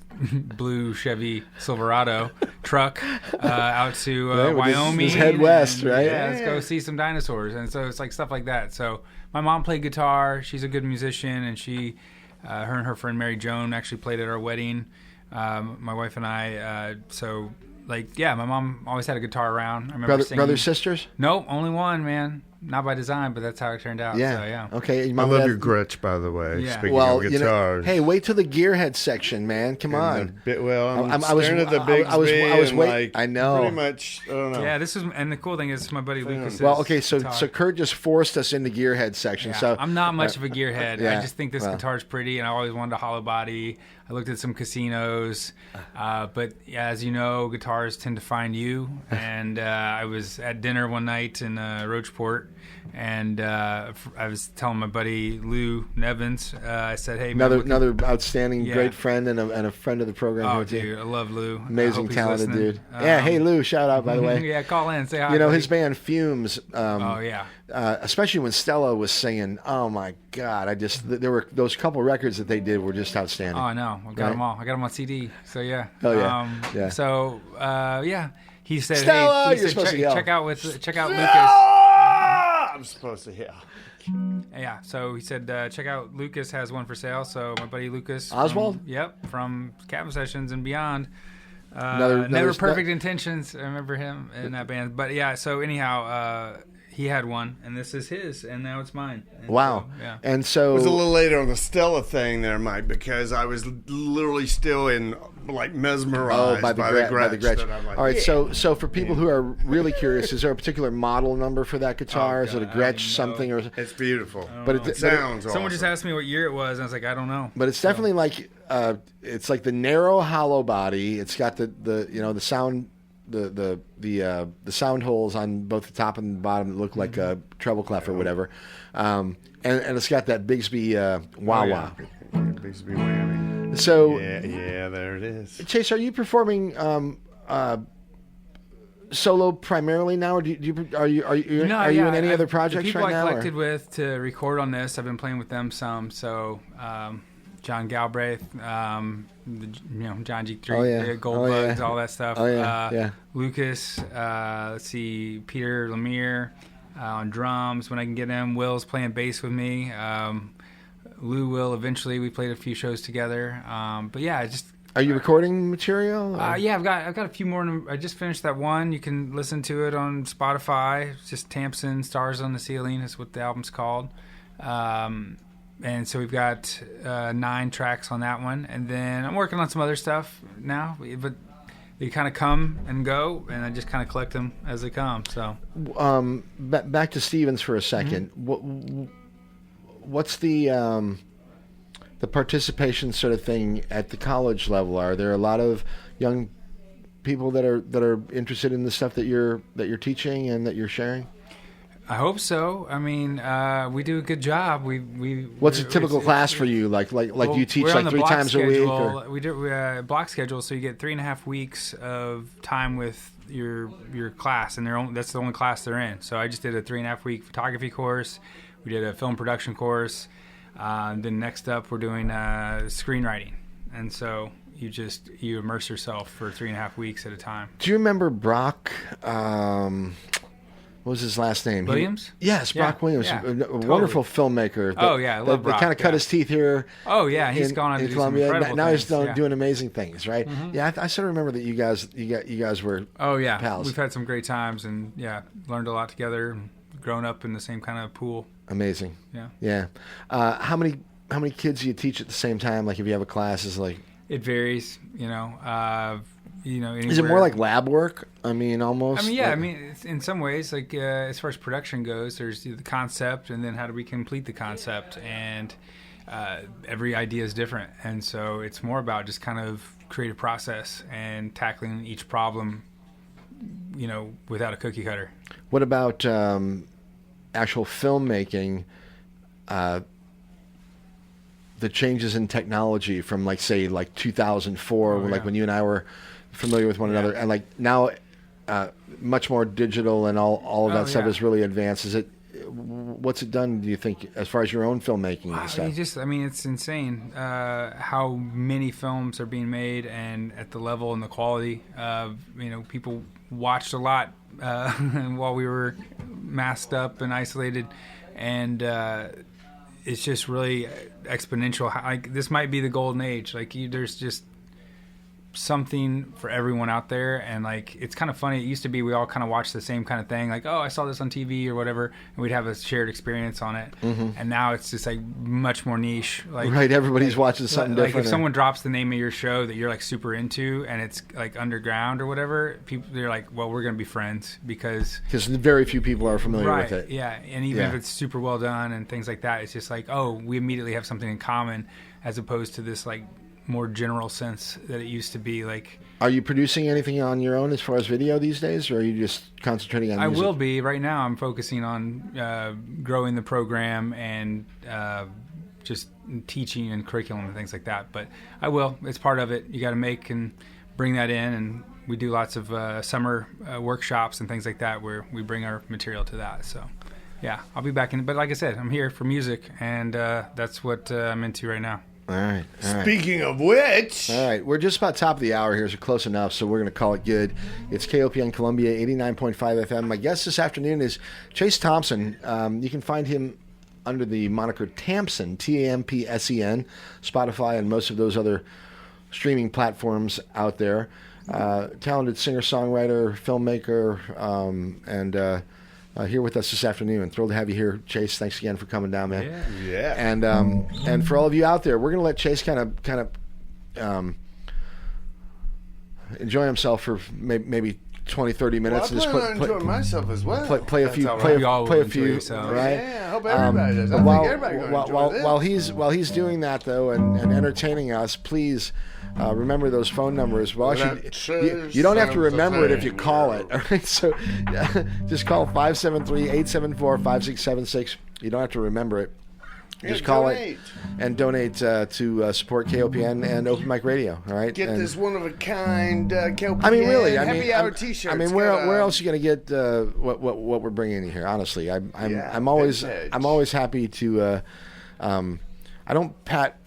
blue Chevy Silverado truck out to Wyoming. Just head west, right? Yeah, let's go see some dinosaurs. And so it's like stuff like that. So my mom played guitar. She's a good musician, and she, her and her friend Mary Joan actually played at our wedding. My wife and I. My mom always had a guitar around. I remember singing. Brothers, sisters? Nope, only one, man. Not by design, but that's how it turned out. Yeah. So, yeah. Okay. I love your Gretsch, by the way. Yeah. Speaking Well, of guitars. hey, wait till the Gearhead section, man. Come on. I was staring at the big I was and waiting. I know. Pretty much, I don't know. Yeah, and the cool thing is my buddy Lucas. Well, okay, so Kurt just forced us into Gearhead section. Yeah, So I'm not much of a gearhead. Yeah, I just think this guitar's pretty, and I always wanted a hollow body. I looked at some casinos, but as you know, guitars tend to find you. And I was at dinner one night in Roachport, and I was telling my buddy Lou Nevins. I said, "Hey, man, another outstanding, great friend and a friend of the program. Oh, here too. dude, I love Lou. Amazing, talented listening. dude. Hey Lou, shout out by the way. Yeah, call in, say hi. You know buddy. his band Fumes. Yeah. Especially when Stella was singing. Oh my God! There were those couple records that they did were just outstanding. Oh, I know. I got them all. I got them on CD. So yeah. Oh yeah. Yeah. So he said, Stella, "Hey, you're supposed to yell. check out Lucas." I'm supposed to yell. Yeah. So he said, check out Lucas has one for sale. So my buddy Lucas Oswald. From Cabin Sessions and beyond. Another Never Perfect Intentions. I remember him in that band. But yeah. So anyhow, he had one, and this is his, and now it's mine. And Wow. so, yeah. And It so was a little later on the Stella thing there, Mike, because I was literally still in like mesmerized by the Gretsch. that I'm like, All right, yeah. so for people who are really curious, is there a particular model number for that guitar? Is it a God, I Gretsch don't something, or? It's beautiful. But It sounds Someone just awesome. asked me what year it was, and I was like, I don't know. But it's definitely like it's like the narrow hollow body. It's got the sound the sound holes on both the top and the bottom that look like a treble clef or whatever, and it's got that Bigsby wah wah. Bigsby whammy. So yeah, there it is. Chase, are you performing solo primarily now, or are you in any other projects the people right now? I collected with to record on this, I've been playing with them some. So John Galbraith, John G3, Goldbugs, all that stuff. Lucas, let's see, Peter Lemire on drums when I can get him. Will's playing bass with me. Lou will eventually. We played a few shows together. But yeah, just. Are you recording material? Yeah, I've got a few more. I just finished that one. You can listen to it on Spotify. It's just Tampsen, Stars on the Ceiling is what the album's called. And so we've got 9 tracks on that one. And then I'm working on some other stuff now, but they kind of come and go, and I just kind of collect them as they come. So back to Stevens for a second. Mm-hmm. What's the participation sort of thing at the college level? Are there a lot of young people that are interested in the stuff that you're teaching and that you're sharing? I hope so. I mean, we do a good job. What's a typical class for you? Like well, you teach we're on like the 3 block times schedule. a week? Or? We do a block schedule, so you get 3.5 weeks of time with your class, and that's the only class they're in. So I just did a 3.5 week photography course. We did a film production course. Then next up, we're doing screenwriting, and so you immerse yourself for 3.5 weeks at a time. Do you remember Brock? What was his last name? Williams? Yes, Brock Williams, yeah, a totally. Wonderful filmmaker. Oh yeah, I love Brock. That kind of cut his teeth here. Oh yeah, he's gone on to do Columbia. some incredible now things. He's doing amazing things, right? Mm-hmm. Yeah, I sort of remember that you guys were. Oh yeah, pals. We've had some great times, and learned a lot together, and grown up in the same kind of pool. Amazing. Yeah. How many kids do you teach at the same time? Like if you have a class, is like. It varies, anywhere. Is it more like lab work? I mean, almost. I mean, yeah. I mean, it's, in some ways, like as far as production goes, there's the concept, and then how do we complete the concept, and every idea is different, and so it's more about just kind of creative process and tackling each problem, without a cookie cutter. What about actual filmmaking? The changes in technology from like 2004, when you and I were familiar with one another, and like now much more digital and all of that stuff is really advanced. What's it done, do you think, as far as your own filmmaking and stuff? It's insane how many films are being made, and at the level and the quality. People watched a lot while we were masked up and isolated, and it's just really exponential. Like this might be the golden age. Like there's just something for everyone out there, and like it's kind of funny. It used to be we all kind of watched the same kind of thing. Like, oh, I saw this on TV or whatever, and we'd have a shared experience on it. Mm-hmm. And now it's just like much more niche. Like everybody's watching something different. Like if someone drops the name of your show that you're like super into, and it's like underground or whatever, they're like, well, we're gonna be friends because very few people are familiar with it. Yeah, and even if it's super well done and things like that, it's just like, oh, we immediately have something in common, as opposed to this like more general sense that it used to be. Like, are you producing anything on your own as far as video these days, or are you just concentrating on music? I will be. Right now I'm focusing on growing the program and just teaching and curriculum and things like that, but I will. It's part of it. You got to make and bring that in, and we do lots of summer workshops and things like that where we bring our material to that. So yeah, I'll be back in, but like I said, I'm here for music, and that's what I'm into right now. All right. Speaking of which. All right. We're just about top of the hour here, so close enough, so we're going to call it good. It's KOPN Columbia, 89.5 FM. My guest this afternoon is Chase Tampsen. You can find him under the moniker Tampsen, Tampsen, Spotify, and most of those other streaming platforms out there. Talented singer-songwriter, filmmaker, and here with us this afternoon. Thrilled to have you here, Chase. Thanks again for coming down, man. Yeah. And for all of you out there, we're going to let Chase kind of enjoy himself for maybe 20, 30 minutes. Well, I plan on enjoying myself as well. Play a That's few, all play right. a few, right? Yeah, I hope everybody does. I think everybody gonna enjoy this. While he's doing that though and entertaining us, please remember those phone numbers. Well, actually, you don't have to remember it if you call it. All right, so just call 573-874-5676. You don't have to remember it. Just call it and donate to support KOPN and Open Mic Radio. All right. Get this one of a kind KOPN I mean, really. happy hour T-shirts. I mean, where else are you going to get what we're bringing you here? Honestly, I'm always happy to. I don't pat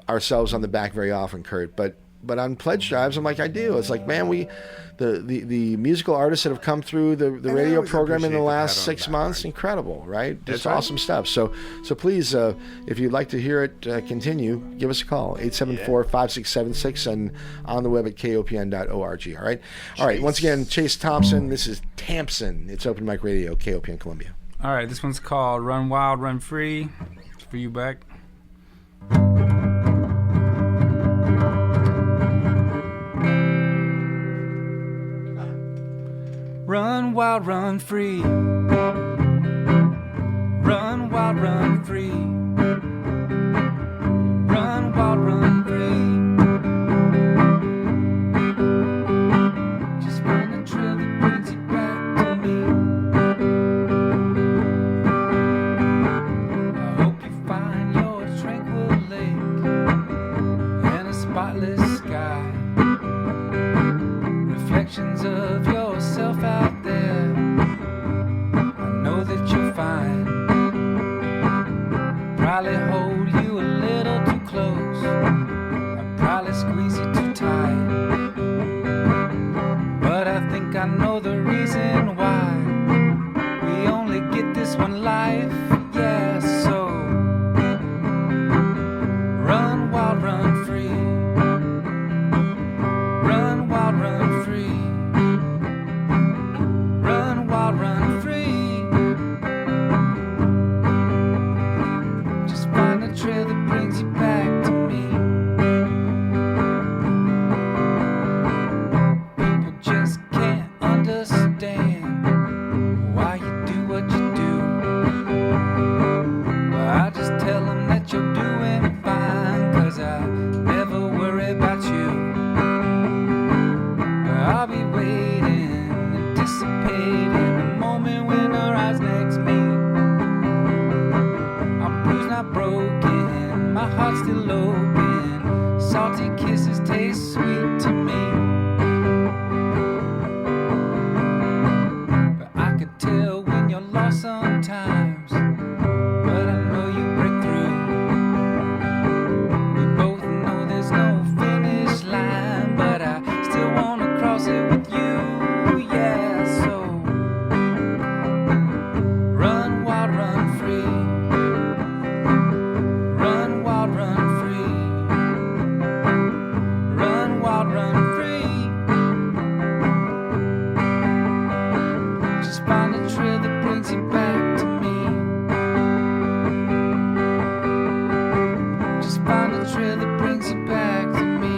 ourselves on the back very often, Kurt, but on pledge drives, I'm like, I do. It's like, man, the musical artists that have come through the radio program in the last 6 months, incredible, right? Just awesome stuff. So please, if you'd like to hear it continue, give us a call, 874-5676, and on the web at kopn.org. All right. Once again, Chase Tampsen. This is Tampsen. It's Open Mic Radio, KOPN Columbia. All right, this one's called Run Wild, Run Free. It's for you, Beck. Run wild, run free. Run wild, run free. Run wild, run free. Just find a trail that brings you back to me. I hope you find your tranquil lake and a spotless sky. Reflections of yourself out there, I know that you'll find. Probably hold you a little too close, I'll probably squeeze you too tight. But I think I know the reason why we only get this one life, yeah, so run wild, run free. Run wild, run free. Run wild, run free. Just find a trail that brings you back to me. People just can't understand why you do what you do. Well, I just tell them that you're doing fine, 'cause I never worry about you. I'll be waiting, anticipating the moment when our eyes next meet. I'm bruised, not broken, my heart's still open. Salty kisses taste sweet to me. But I could tell when you're lost sometimes, but I know you break through. We both know there's no finish line, but I still wanna cross it with you, yeah, so run wild, run free. Run wild, run free. Run wild, run free. Just find a trail that brings you back to me. Just find a trail that brings you back to me.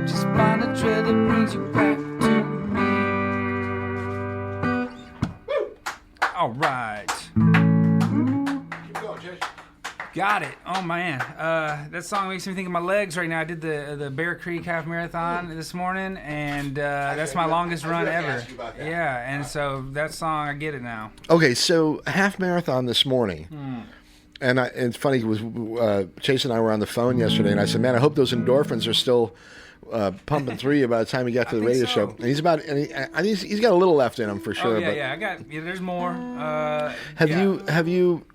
Just find a trail that brings you back to me. All right. Keep going, Chase. Got it. Oh, man. That song makes me think of my legs right now. I did the Bear Creek Half Marathon this morning, and that's my longest run ever. Yeah, and so that song, I get it now. Okay, so half marathon this morning. And it's funny, it was Chase and I were on the phone yesterday, and I said, man, I hope those endorphins are still pumping through you by the time you got to the radio show. And he's about, and he's got a little left in him for sure. Oh, yeah, but yeah. There's more.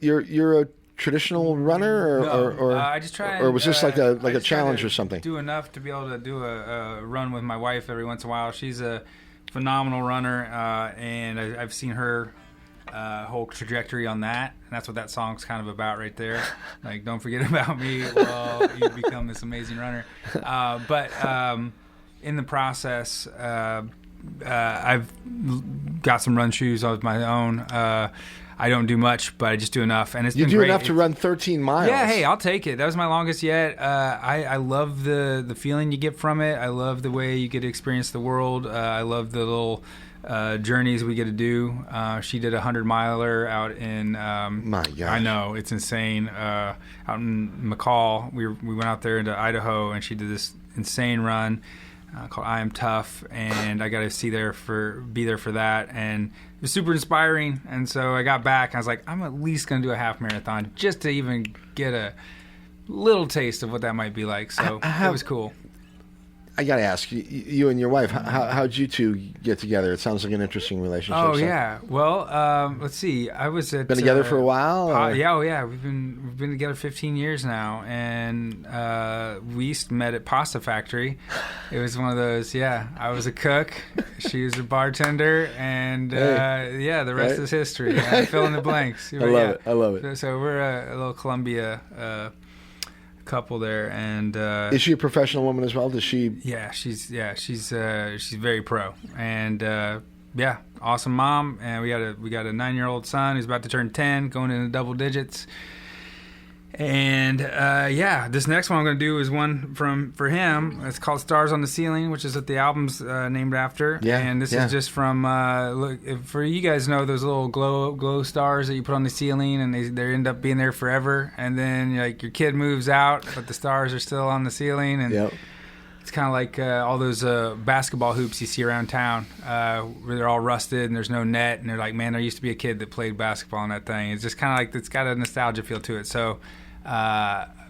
You're a traditional runner, or I just try. Or was this like a challenge or something? Do enough to be able to do a run with my wife every once in a while. She's a phenomenal runner, and I've seen her whole trajectory on that. And that's what that song's kind of about right there. Like, don't forget about me while you become this amazing runner. But in the process, I've got some run shoes of my own. I don't do much, but I just do enough, and You been do great. enough to run 13 miles. Yeah, hey, I'll take it. That was my longest yet. I love the feeling you get from it. I love the way you get to experience the world. I love the little journeys we get to do. She did a 100-miler out in. My gosh. I know, it's insane. Out in McCall, we went out there into Idaho, and she did this insane run called I Am Tough, and I got to be there for that, and it was super inspiring. And so I got back, and I was like, I'm at least going to do a half marathon just to even get a little taste of what that might be like. So it was cool. I got to ask, you and your wife, how'd you two get together? It sounds like an interesting relationship. Oh, so. yeah. Well, let's see. I was at... Been together for a while? Yeah. We've been together 15 years now, and we met at Pasta Factory. It was one of those, I was a cook, she was a bartender, and the rest is history. Fill in the blanks. I love it. So we're a little Columbia couple there, and is she a professional woman as well? Does she? Yeah, she's very pro, and awesome mom. And we got a 9-year-old son who's about to turn 10, going into double digits. And this next one I'm going to do is one for him. It's called Stars on the Ceiling, which is what the album's named after. Yeah, and this is just from for you guys know those little glow stars that you put on the ceiling, and they end up being there forever. And then your kid moves out, but the stars are still on the ceiling. And it's kind of like all those basketball hoops you see around town where they're all rusted and there's no net, and they're like, man, there used to be a kid that played basketball on that thing. It's just kind of like it's got a nostalgia feel to it. So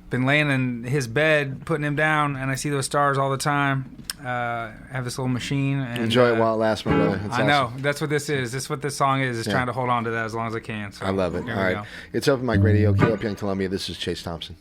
been laying in his bed, putting him down, and I see those stars all the time. I have this little machine. And, enjoy it while it lasts, my brother. That's I know. That's what this is. This is what this song is trying to hold on to that as long as I can. So I love it. All right. Go. It's Open Mic Radio, KOPN Columbia. This is Chase Thompson.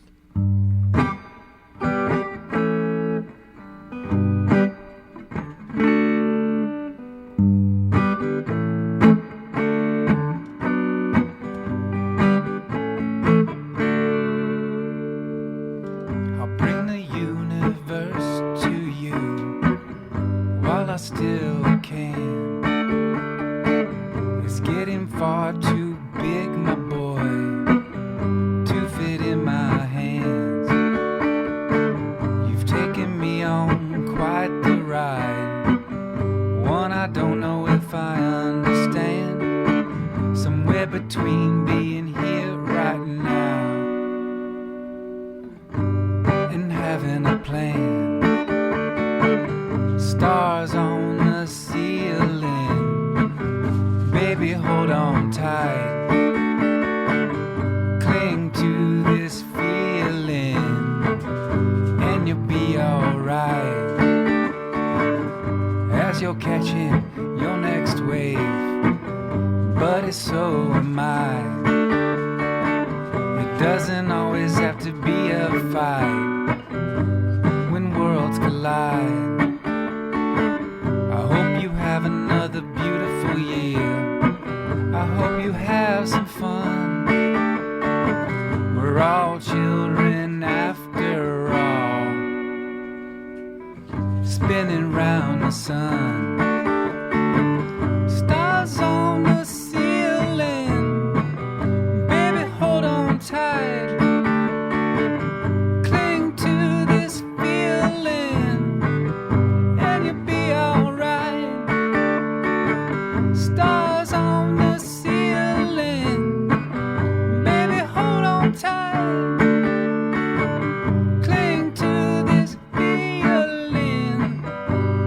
Cling to this feeling,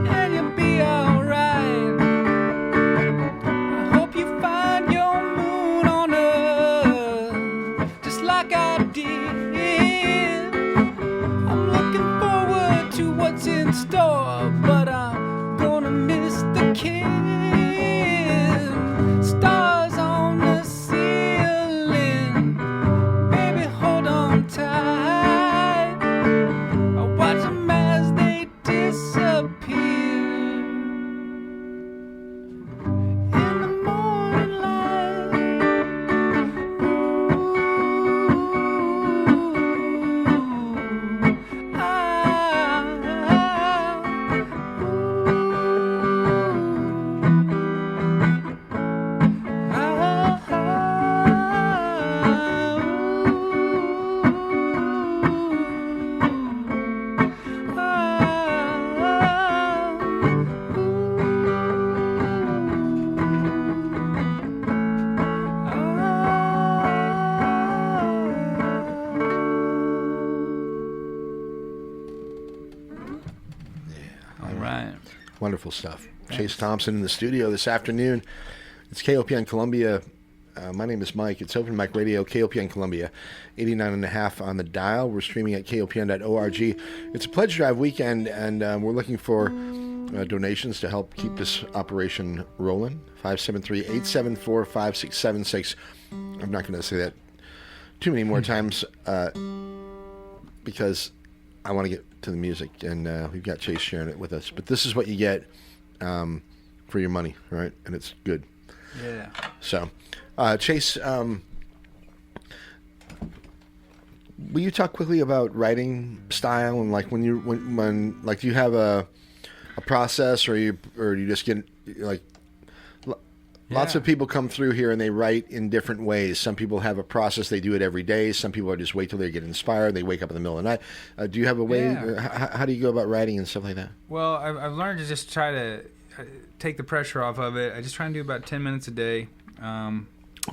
and you'll be alright. Wonderful stuff. Chase Tampsen in the studio this afternoon. It's KOPN Columbia. My name is Mike. It's Open Mic Radio, KOPN Columbia, 89.5 on the dial. We're streaming at kopn.org. It's a pledge drive weekend, and we're looking for donations to help keep this operation rolling. 573-874-5676. I'm not going to say that too many more times because I want to get to the music, and we've got Chase sharing it with us. But this is what you get for your money, right? And it's good. Yeah. So, Chase, will you talk quickly about writing style and like when like do you have a process or you just get like lots of people come through here and they write in different ways. Some people have a process; they do it every day. Some people are just wait till they get inspired. They wake up in the middle of the night. Do you have a way? Yeah. How do you go about writing and stuff like that? Well, I've learned to just try to take the pressure off of it. I just try and do about 10 minutes a day.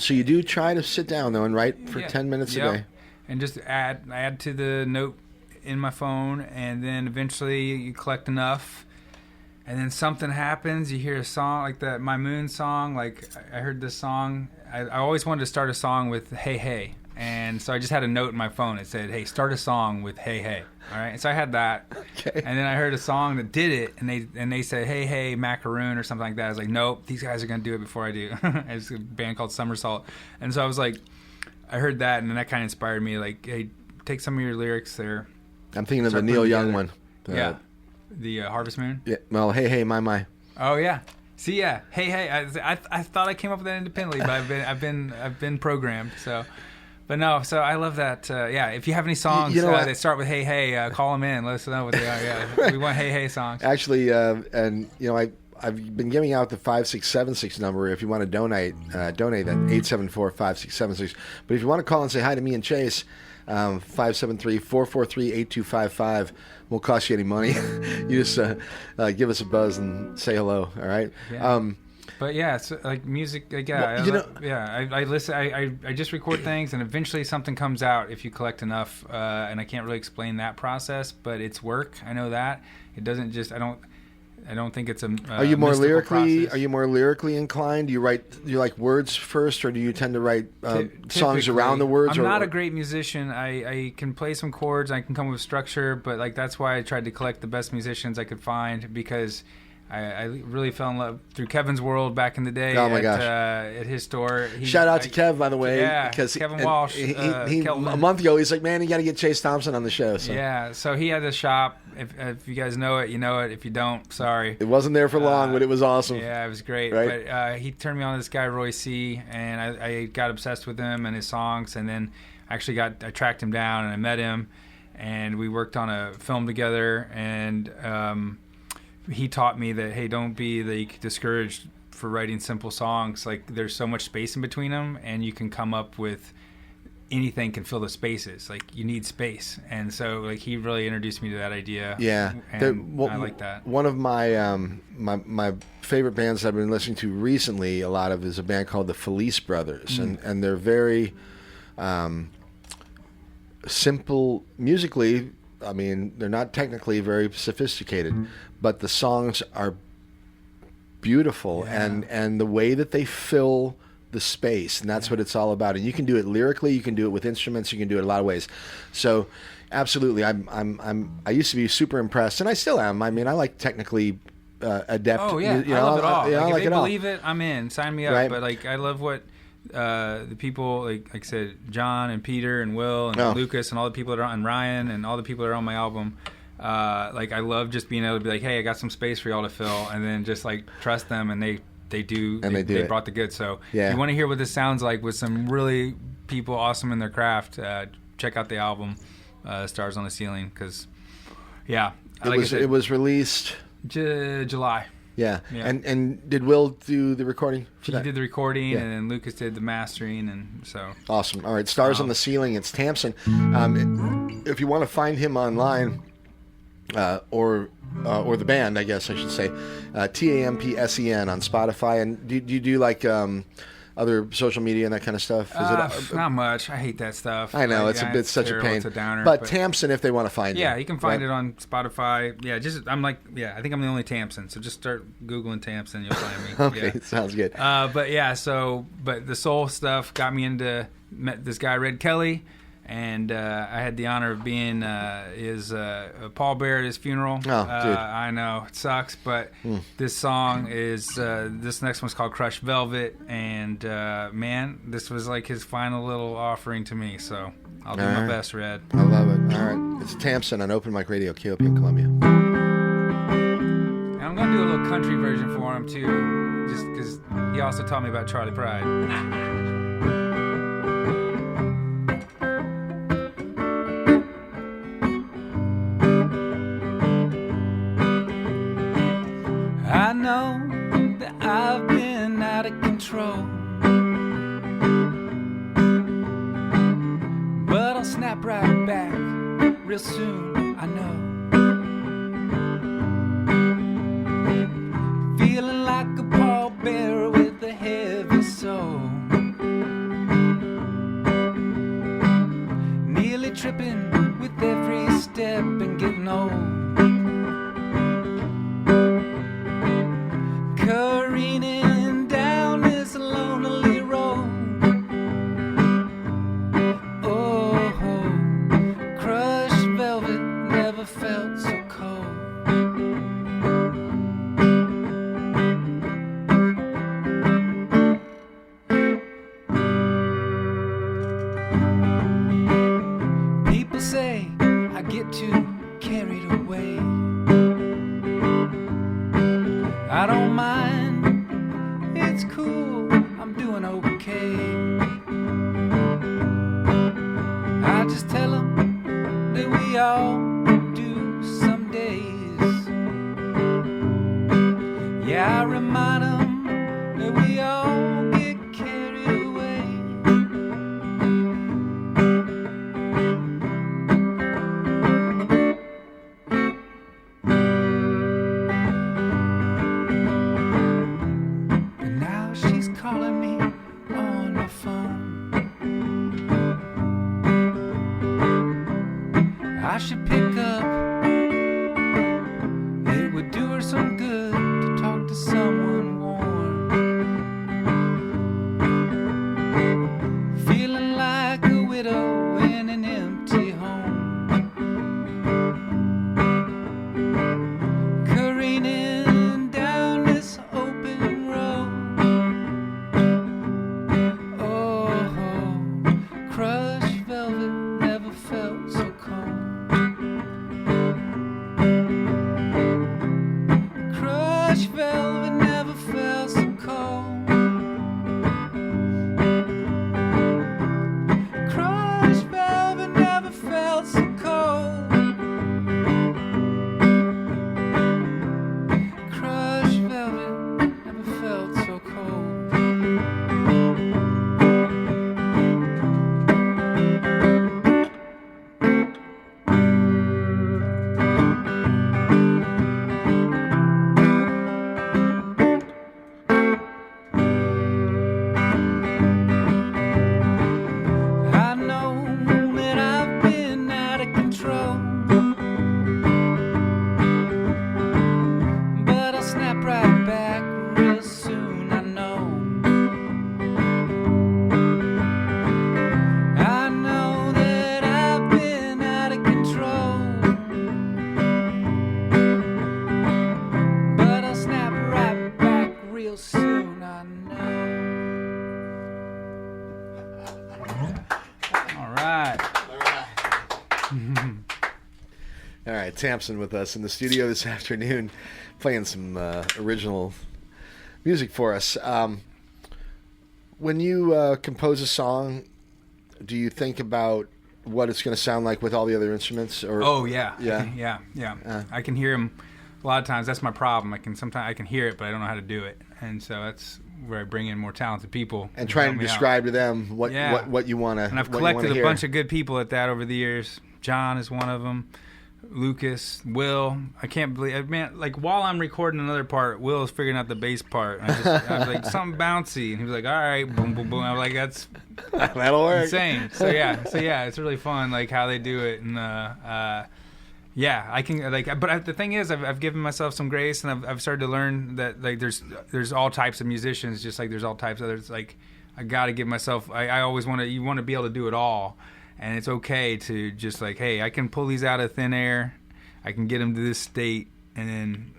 So you do try to sit down though and write for 10 minutes a day, and just add to the note in my phone, and then eventually you collect enough, and then something happens. You hear a song like that, My Moon song. Like I heard this song. I always wanted to start a song with Hey Hey, and so I just had a note in my phone. It said, "Hey, start a song with Hey Hey." All right, and so I had that, and then I heard a song that did it, and they said, "Hey Hey, Macaroon" or something like that. I was like, "Nope, these guys are gonna do it before I do." It's a band called Somersault, and so I was like, I heard that, and then that kind of inspired me. Like, hey, take some of your lyrics there. I'm thinking of the Neil Young one. Yeah, the Harvest Moon. Yeah. Well, hey, my. Oh yeah. See, yeah. Hey, I thought I came up with that independently, but I've been programmed. So, but no. So I love that. Yeah. If you have any songs that start with hey, call them in. Let us know what they are. Yeah. We want hey songs. Actually, and I've been giving out the 5676 number. If you want to donate at 874-5676. But if you want to call and say hi to me and Chase, 573-443-8255. Won't cost you any money. You just give us a buzz and say hello. All right. Yeah. But yeah, it's like music. Like, yeah, I listen. I just record things, and eventually something comes out if you collect enough. And I can't really explain that process, but it's work. I know that it doesn't just. I don't think it's a. Are you more lyrically? Process. Are you more lyrically inclined? Do you like words first, or do you tend to write songs around the words? I'm not a great musician. I can play some chords. I can come up with structure, but like that's why I tried to collect the best musicians I could find, because I really fell in love through Kevin's World back in the day. Oh my gosh! At his store. Shout out to Kev, by the way. Yeah, because Kevin Walsh. He a month ago, he's like, man, you got to get Chase Tampsen on the show. So. Yeah, so he had a shop. If you guys know it, you know it. If you don't, sorry. It wasn't there for long, but it was awesome. Yeah, it was great. Right? But he turned me on to this guy, Roy C., and I got obsessed with him and his songs, and then I tracked him down and I met him, and we worked on a film together, and he taught me that, hey, don't be discouraged for writing simple songs. Like, there's so much space in between them, and you can come up with anything can fill the spaces. Like, you need space, and so like he really introduced me to that idea. Yeah, and I like that. One of my my favorite bands I've been listening to recently a lot of is a band called the Felice Brothers, and they're very simple musically. I mean, they're not technically very sophisticated, but the songs are beautiful, and the way that they fill the space, and that's what it's all about. And you can do it lyrically, you can do it with instruments, you can do it a lot of ways. So, absolutely, I used to be super impressed, and I still am. I mean, I like technically adept. Oh yeah, I love it all. I If like they it all. believe it, I'm in. Sign me up. Right. But like, I love what the people like I said, John and Peter and Will and Lucas and all the people that are on, and Ryan and all the people that are on my album. Like, I love just being able to be like, hey, I got some space for y'all to fill, and then just like trust them, and they do. And they brought the goods. So yeah. If you want to hear what this sounds like with some really people awesome in their craft, check out the album, Stars on the Ceiling, because it was released July. Yeah. And did Will do the recording? He did the recording, and then Lucas did the mastering, and so awesome. All right, Stars on the Ceiling. It's Tampsen. If you want to find him online, or the band, I guess I should say, Tampsen on Spotify. And do you do like other social media and that kind of stuff? Is it Not much. I hate that stuff. I know Like, it's such a terrible. pain. It's a downer. But Tampsen, if they want to find you, yeah, you can find right? it on Spotify. Yeah, I think I'm the only Tampsen. So just start Googling Tampsen, you'll find me. Okay, Yeah. sounds good. But the soul stuff got me met this guy Red Kelly, and I had the honor of being his pallbearer at his funeral. Oh, dude. I know it sucks, but this song is this next one's called Crushed Velvet, and man, this was like his final little offering to me. So I'll do my best, Red. I love it. All right, it's Tampsen on Open Mic Radio, KOP in Columbia. And I'm gonna do a little country version for him too, just because he also taught me about Charlie Pride. I know that I've been out of control, but I'll snap right back real soon, I know. Feeling like a pallbearer with a heavy soul, nearly tripping with every step and getting old. Careening down this lonely road. Oh, crushed velvet never felt so cold. People say I get too carried away. I don't mind, it's cool, I'm doing okay. I just tell them that we all do some days. Yeah, I remind them that we all get carried away. And now she's calling me on the phone. I should pick up. It would do her some good to talk to someone warm. Feeling like a widow in an empty home. Careening down this open road. Oh, crushed velvet never felt so cold. Crushed velvet never felt so cold. Crushed velvet never felt so cold. Crushed velvet never felt so cold. I know that I've been out of control, but I'll snap right back real soon, I know. I know that I've been out of control, but I'll snap right back real soon, I know. All right. All right, Tampsen with us in the studio this afternoon, playing some original music for us. When you compose a song, do you think about what it's going to sound like with all the other instruments? Or Oh yeah, Yeah? yeah. I can hear them a lot of times. That's my problem. Sometimes I can hear it, but I don't know how to do it, and so that's where I bring in more talented people and trying help to me out. describe to them what you want to. And I've collected a bunch of good people at that over the years. John is one of them. Lucas, Will. I can't believe, man, like while I'm recording another part, Will is figuring out the bass part. And I was like, something bouncy. And he was like, all right, boom, boom, boom. I'm like, that's That'll work. insane. So yeah, it's really fun, like how they do it. And yeah, I can like, but the thing is, I've given myself some grace, and I've started to learn that like there's all types of musicians, just like there's all types of others. Like I got to give myself. I always want to be able to do it all. And it's okay to just like, hey, I can pull these out of thin air. I can get them to this state, and then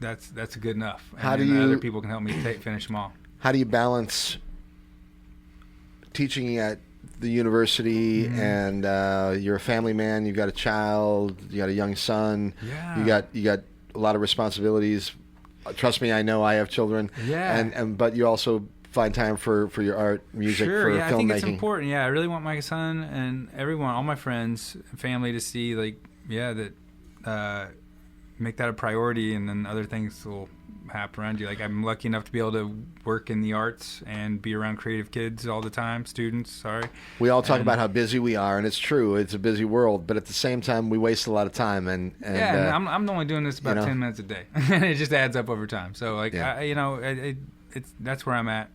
that's good enough. And How do then you? Other people can help me finish them all. How do you balance teaching at the university and you're a family man? You've got a child. You got a young son. Yeah. You got a lot of responsibilities. Trust me, I know I have children. Yeah. And but you also find time for your art, music, Sure, for yeah, filmmaking. I think it's important. Yeah, I really want my son and everyone, all my friends and family to see, like, yeah, that make that a priority, and then other things will happen around you. Like, I'm lucky enough to be able to work in the arts and be around creative kids all the time, students, sorry. We all talk about how busy we are, and it's true. It's a busy world, but at the same time, we waste a lot of time. And yeah, and I'm only doing this about 10 minutes a day, and it just adds up over time. So, like, Yeah. it's that's where I'm at.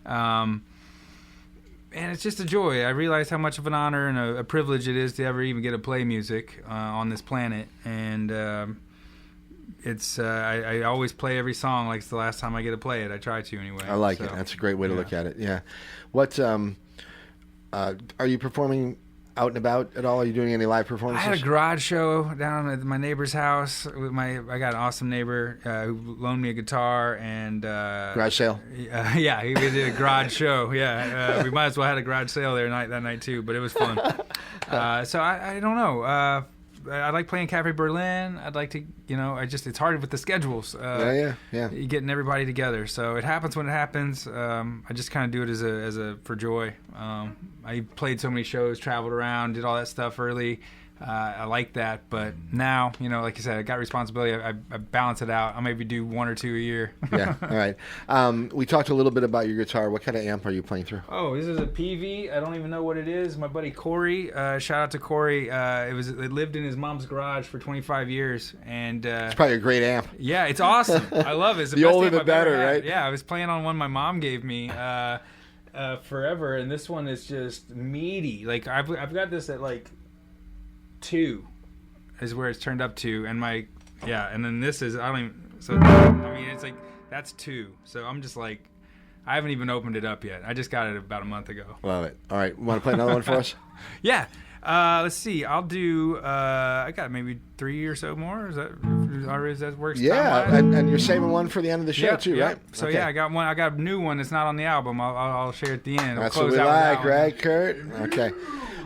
And it's just a joy. I realize how much of an honor and a privilege it is to ever even get to play music on this planet. And it's I always play every song like it's the last time I get to play it. I try to anyway. I like it. That's a great way to look at it. Yeah. What are you performing out and about at all? Are you doing any live I performances? had a garage show down at my neighbor's house. I got an awesome neighbor who loaned me a guitar and garage sale. Yeah, we did a garage show. Yeah, we might as well had a garage sale that night too. But it was fun. So I don't know. I like playing Cafe Berlin. I'd like to, it's hard with the schedules. Yeah. You're getting everybody together, so it happens when it happens. I just kind of do it as a for joy. I played so many shows, traveled around, did all that stuff early. I like that, but now, like you said, I got responsibility. I balance it out. I'll maybe do 1 or 2 a year. Yeah, all right. We talked a little bit about your guitar. What kind of amp are you playing through? Oh, this is a PV. I don't even know what it is. My buddy Corey, shout out to Corey. It lived in his mom's garage for 25 years, and It's probably a great amp. yeah, it's awesome. I love it. It's The best older amp the I've ever better, had. right? Yeah, I was playing on one my mom gave me forever, and this one is just meaty. Like I've got this at like 2 is where it's turned up to, and and then this is it's like that's 2. So I'm just like, I haven't even opened it up yet. I just got it about a month ago. Love it. All right, want to play another one for us? Yeah. Let's see. I'll do. I got maybe 3 or so more. Is that works? Yeah, time-wise? and you're saving one for the end of the show Yep, too, yep. right? So Okay. yeah, I got one. I got a new one that's not on the album. I'll share at the end. That's We'll what close we out with that like, one. right, Kurt? Okay.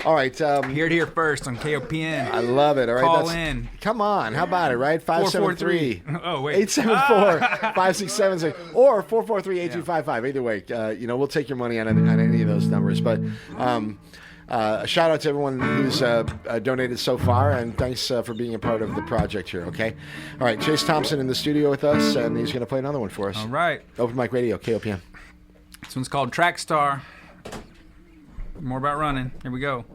All right. Hear it here first on KOPN. I love it. All right. Call in. Come on. How about it, right? 573. 443. Oh, wait. 874-5676 or 443-8255. Either way, we'll take your money on any of those numbers. But a shout out to everyone who's donated so far, and thanks for being a part of the project here, okay? All right, Chase Thompson in the studio with us, and he's going to play another one for us. All right. Open Mic Radio, KOPN. This one's called Track Star. More about running. Here we go.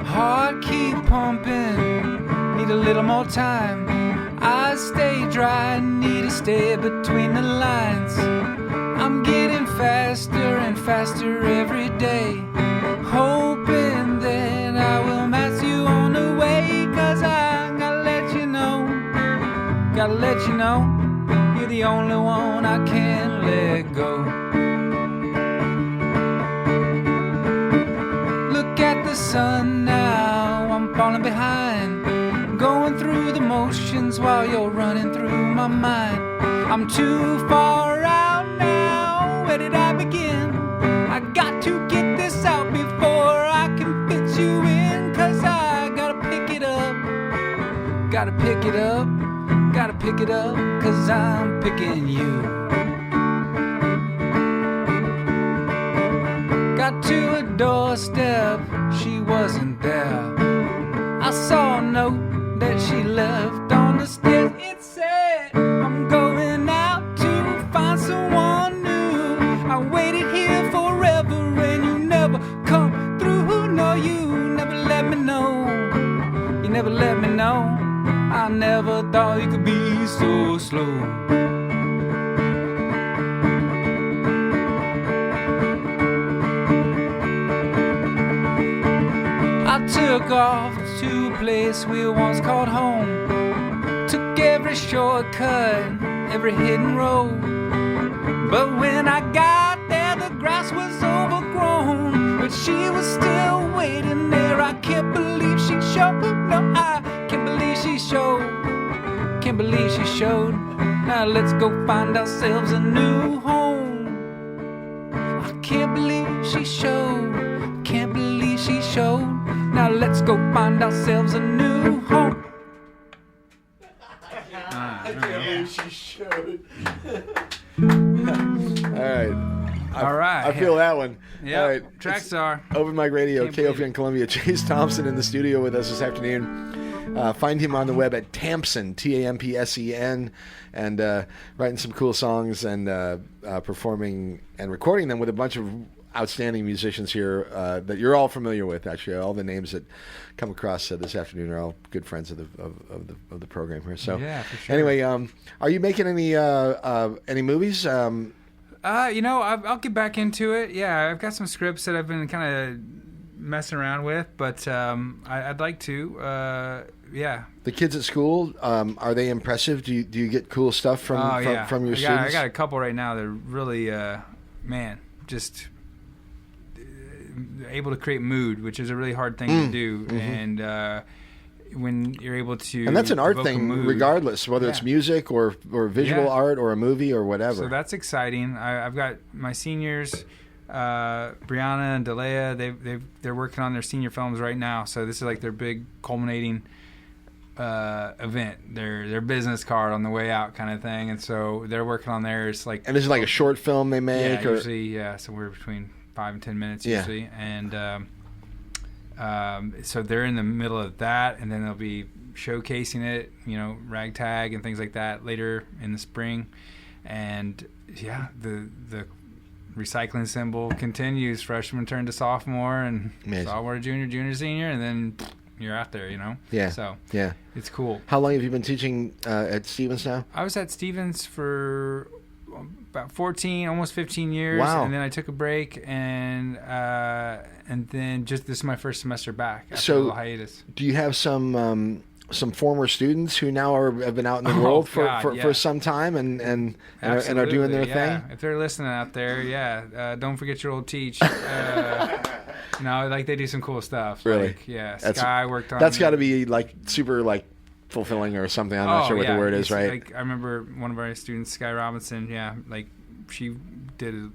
Heart keep pumping, need a little more time. Eyes stay dry, need to stay between the lines. I'm getting faster and faster every day, hoping that I will match you on the way. Cause I gotta let you know, you're the only one I can't let go. Look at the sun now, I'm falling behind, going through the motions while you're running through my mind. I'm too far out now, where did I begin? I got to get this out before I can fit you in. Cause I gotta pick it up, cause I'm picking you. Got to a doorstep, she wasn't there. I saw a note that she left on the stairs. It said, I'm going out. took off to a place we once called home. Took every shortcut, every hidden road. But when I got there, the grass was overgrown. But she was still waiting there. I can't believe she showed. No, I can't believe she showed. Can't believe she showed. Now let's go find ourselves a new home. I can't believe she showed. Can't believe she showed. Now let's go find ourselves a new home. She showed. All right. I feel that one. Yeah. All right. Track star. Open Mic Radio, Can't believe KOPN Columbia. Chase Thompson in the studio with us this afternoon. Find him on the web at Tampsen, Tampsen, and writing some cool songs and performing and recording them with a bunch of outstanding musicians here that you're all familiar with. Actually, all the names that come across this afternoon are all good friends of the program here. So, yeah, for sure. Anyway, are you making any movies? I'll get back into it. Yeah, I've got some scripts that I've been kind of messing around with, but I'd like to. Yeah. The kids at school, are they impressive? Do you get cool stuff from your students? I got a couple right now that are really, just able to create mood, which is a really hard thing to do. Mm-hmm. And when you're able to, and that's an art thing, regardless whether it's music or visual art or a movie or whatever. So that's exciting. I've got my seniors. Brianna and Delea, they're working on their senior films right now. So this is like their big culminating event, their business card on the way out kind of thing. And so they're working on theirs. And this is like a short film they make? Yeah, usually, somewhere between 5 and 10 minutes usually. And so they're in the middle of that, and then they'll be showcasing it, ragtag and things like that later in the spring. And yeah, the recycling symbol continues. Freshman turn to sophomore, and sophomore to junior, senior, and then you're out there, Yeah. So yeah, it's cool. How long have you been teaching at Stevens now? I was at Stevens for about 14, almost 15 years. Wow. And then I took a break, and then this is my first semester back after a little hiatus. Do you have some former students who now have been out in the world for some time and are doing their thing? If they're listening out there, don't forget your old teach. They do some cool stuff. Really? Sky worked on. That's got to be super fulfilling or something. I'm not sure what the word is, right? I remember one of our students, Sky Robinson. Yeah, she did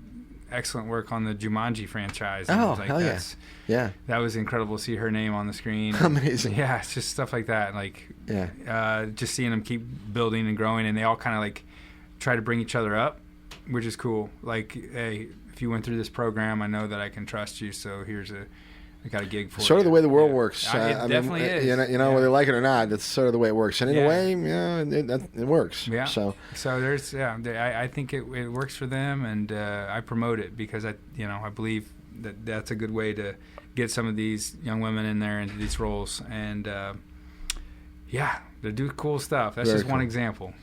excellent work on the Jumanji franchise. Oh, hell yeah. Yeah. That was incredible to see her name on the screen. Amazing. Yeah, it's just stuff like that. Just seeing them keep building and growing, and they all kind of try to bring each other up, which is cool. Hey, if you went through this program, I know that I can trust you, so I got a gig for you. Sort of the way the world works. It definitely is. Whether they like it or not, that's sort of the way it works. And in a way, it works. Yeah. So there's, I think it works for them, and I promote it because I believe that's a good way to get some of these young women in there into these roles. And they do cool stuff. That's just one example.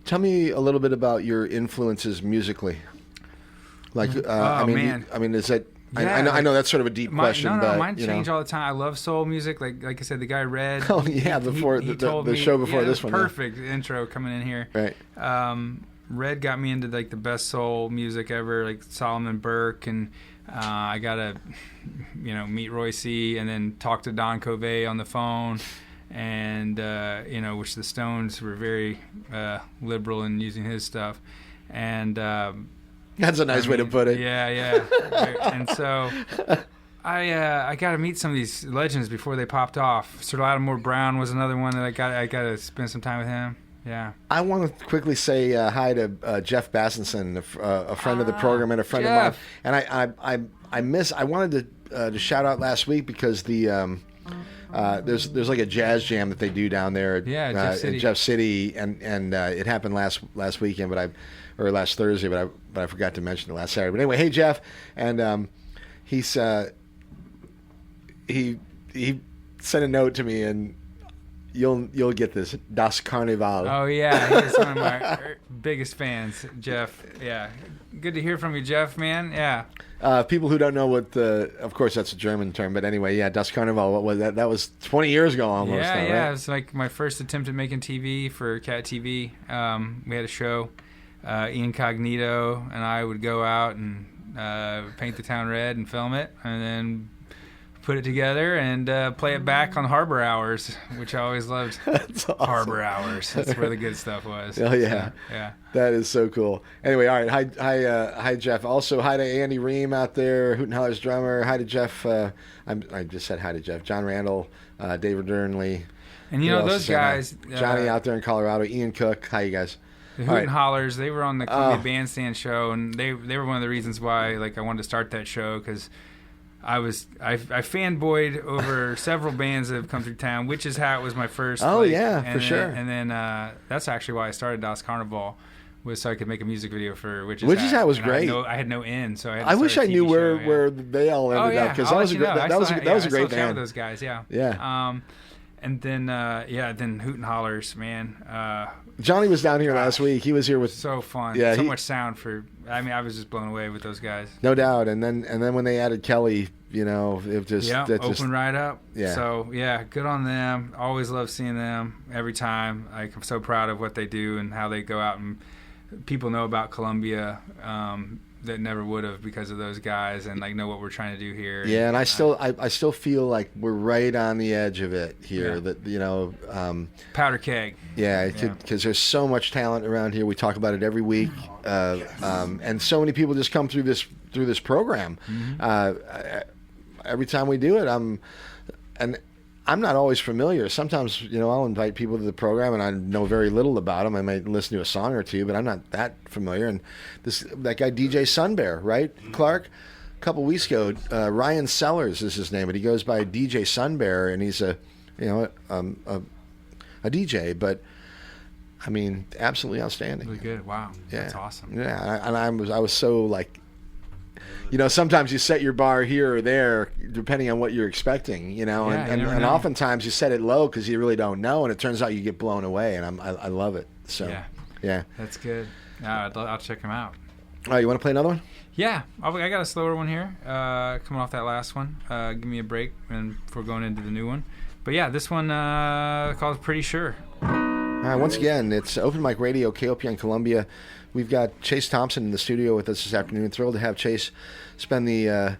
Tell me a little bit about your influences musically. Is that? Yeah, I know that's sort of a deep question, but mine change all the time. I love soul music. Like I said, the guy Red. Oh yeah, the show before this one. Perfect intro coming in here. Right. Red got me into the best soul music ever, like Solomon Burke, and I got to meet Roy C. and then talk to Don Covey on the phone, and which the Stones were very liberal in using his stuff, and. That's a nice way to put it. Yeah. And so I got to meet some of these legends before they popped off. Sir Lattimore Brown was another one that I got to spend some time with him. Yeah. I want to quickly say hi to Jeff Bassenson, a friend of the program and a friend of mine. And I wanted to shout out last week because there's like a jazz jam that they do down there at Jeff City, and it happened last weekend, or last Thursday, but I forgot to mention it last Saturday. But anyway, hey Jeff, and he sent a note to me, and you'll get this, Das Carnival. Oh yeah, he's one of my biggest fans, Jeff. Yeah, good to hear from you, Jeff, man. Yeah. People who don't know what of course that's a German term, but anyway, yeah, Das Carnival. What was that? That was 20 years ago almost. Yeah, now, yeah. right? It was like my first attempt at making TV for Cat TV. We had a show. Incognito and I would go out and paint the town red and film it, and then put it together and play it back on Harbor Hours, which I always loved. That's awesome. Harbor Hours. That's where the good stuff was. Oh yeah, So, yeah. That is so cool. Anyway, all right. Hi, Jeff. Also, hi to Andy Ream out there, Hoot and Holler's drummer. Hi to Jeff. I just said hi to Jeff. John Randall, David Dernley. And you Who know else those is there? guys. Johnny out there in Colorado. Ian Cook. Hi, you guys. The Hoot All right. and Hollers, they were on the Columbia Oh. Bandstand show, and they were one of the reasons why I wanted to start that show, because I fanboyed over several bands that have come through town. Witch's Hat was my first. Oh, yeah, and for then, sure. And then that's actually why I started Das Carnival, was so I could make a music video for Witch's Witch's Hat was And great. I had no in, so I had to I start wish a I knew TV where show, yeah. where they all ended up, because that was a great that was a great I still chat band. with those guys, yeah. Yeah. And then then Hoot and Hollers, man. Johnny was down here last week. He was here with So fun. Yeah, so he- much sound for. I mean, I was just blown away with those guys. no doubt. And then when they added Kelly, it just Yeah, that open just right up. Yeah. So yeah, good on them. Always love seeing them every time. I'm so proud of what they do and how they go out, and people know about Columbia that never would have because of those guys, and know what we're trying to do here. yeah. And I still feel like we're right on the edge of it here. Yeah. That Powder Keg. Yeah, because there's so much talent around here. We talk about it every week, and so many people just come through this program. Every time we do it, I'm not always familiar. Sometimes I'll invite people to the program, and I know very little about them. I might listen to a song or two, but I'm not that familiar. And that guy DJ Sunbear, right, Clark? A couple weeks ago, Ryan Sellers is his name, but he goes by DJ Sunbear, and he's a DJ, but I mean, absolutely outstanding. Really good. Wow. Yeah. That's awesome. Yeah, and I was so sometimes you set your bar here or there depending on what you're expecting, you and never know. oftentimes you set it low because you really don't know, and it turns out you get blown away, and I love it. So yeah. That's good. I'll check them out. All right, you want to play another one? Yeah, I got a slower one here, coming off that last one. Give me a break and before going into the new one. But yeah, this one called Pretty Sure. All right, once again, it's Open Mic Radio, KOPN Columbia. We've got Chase Tampsen in the studio with us this afternoon. Thrilled to have Chase spend the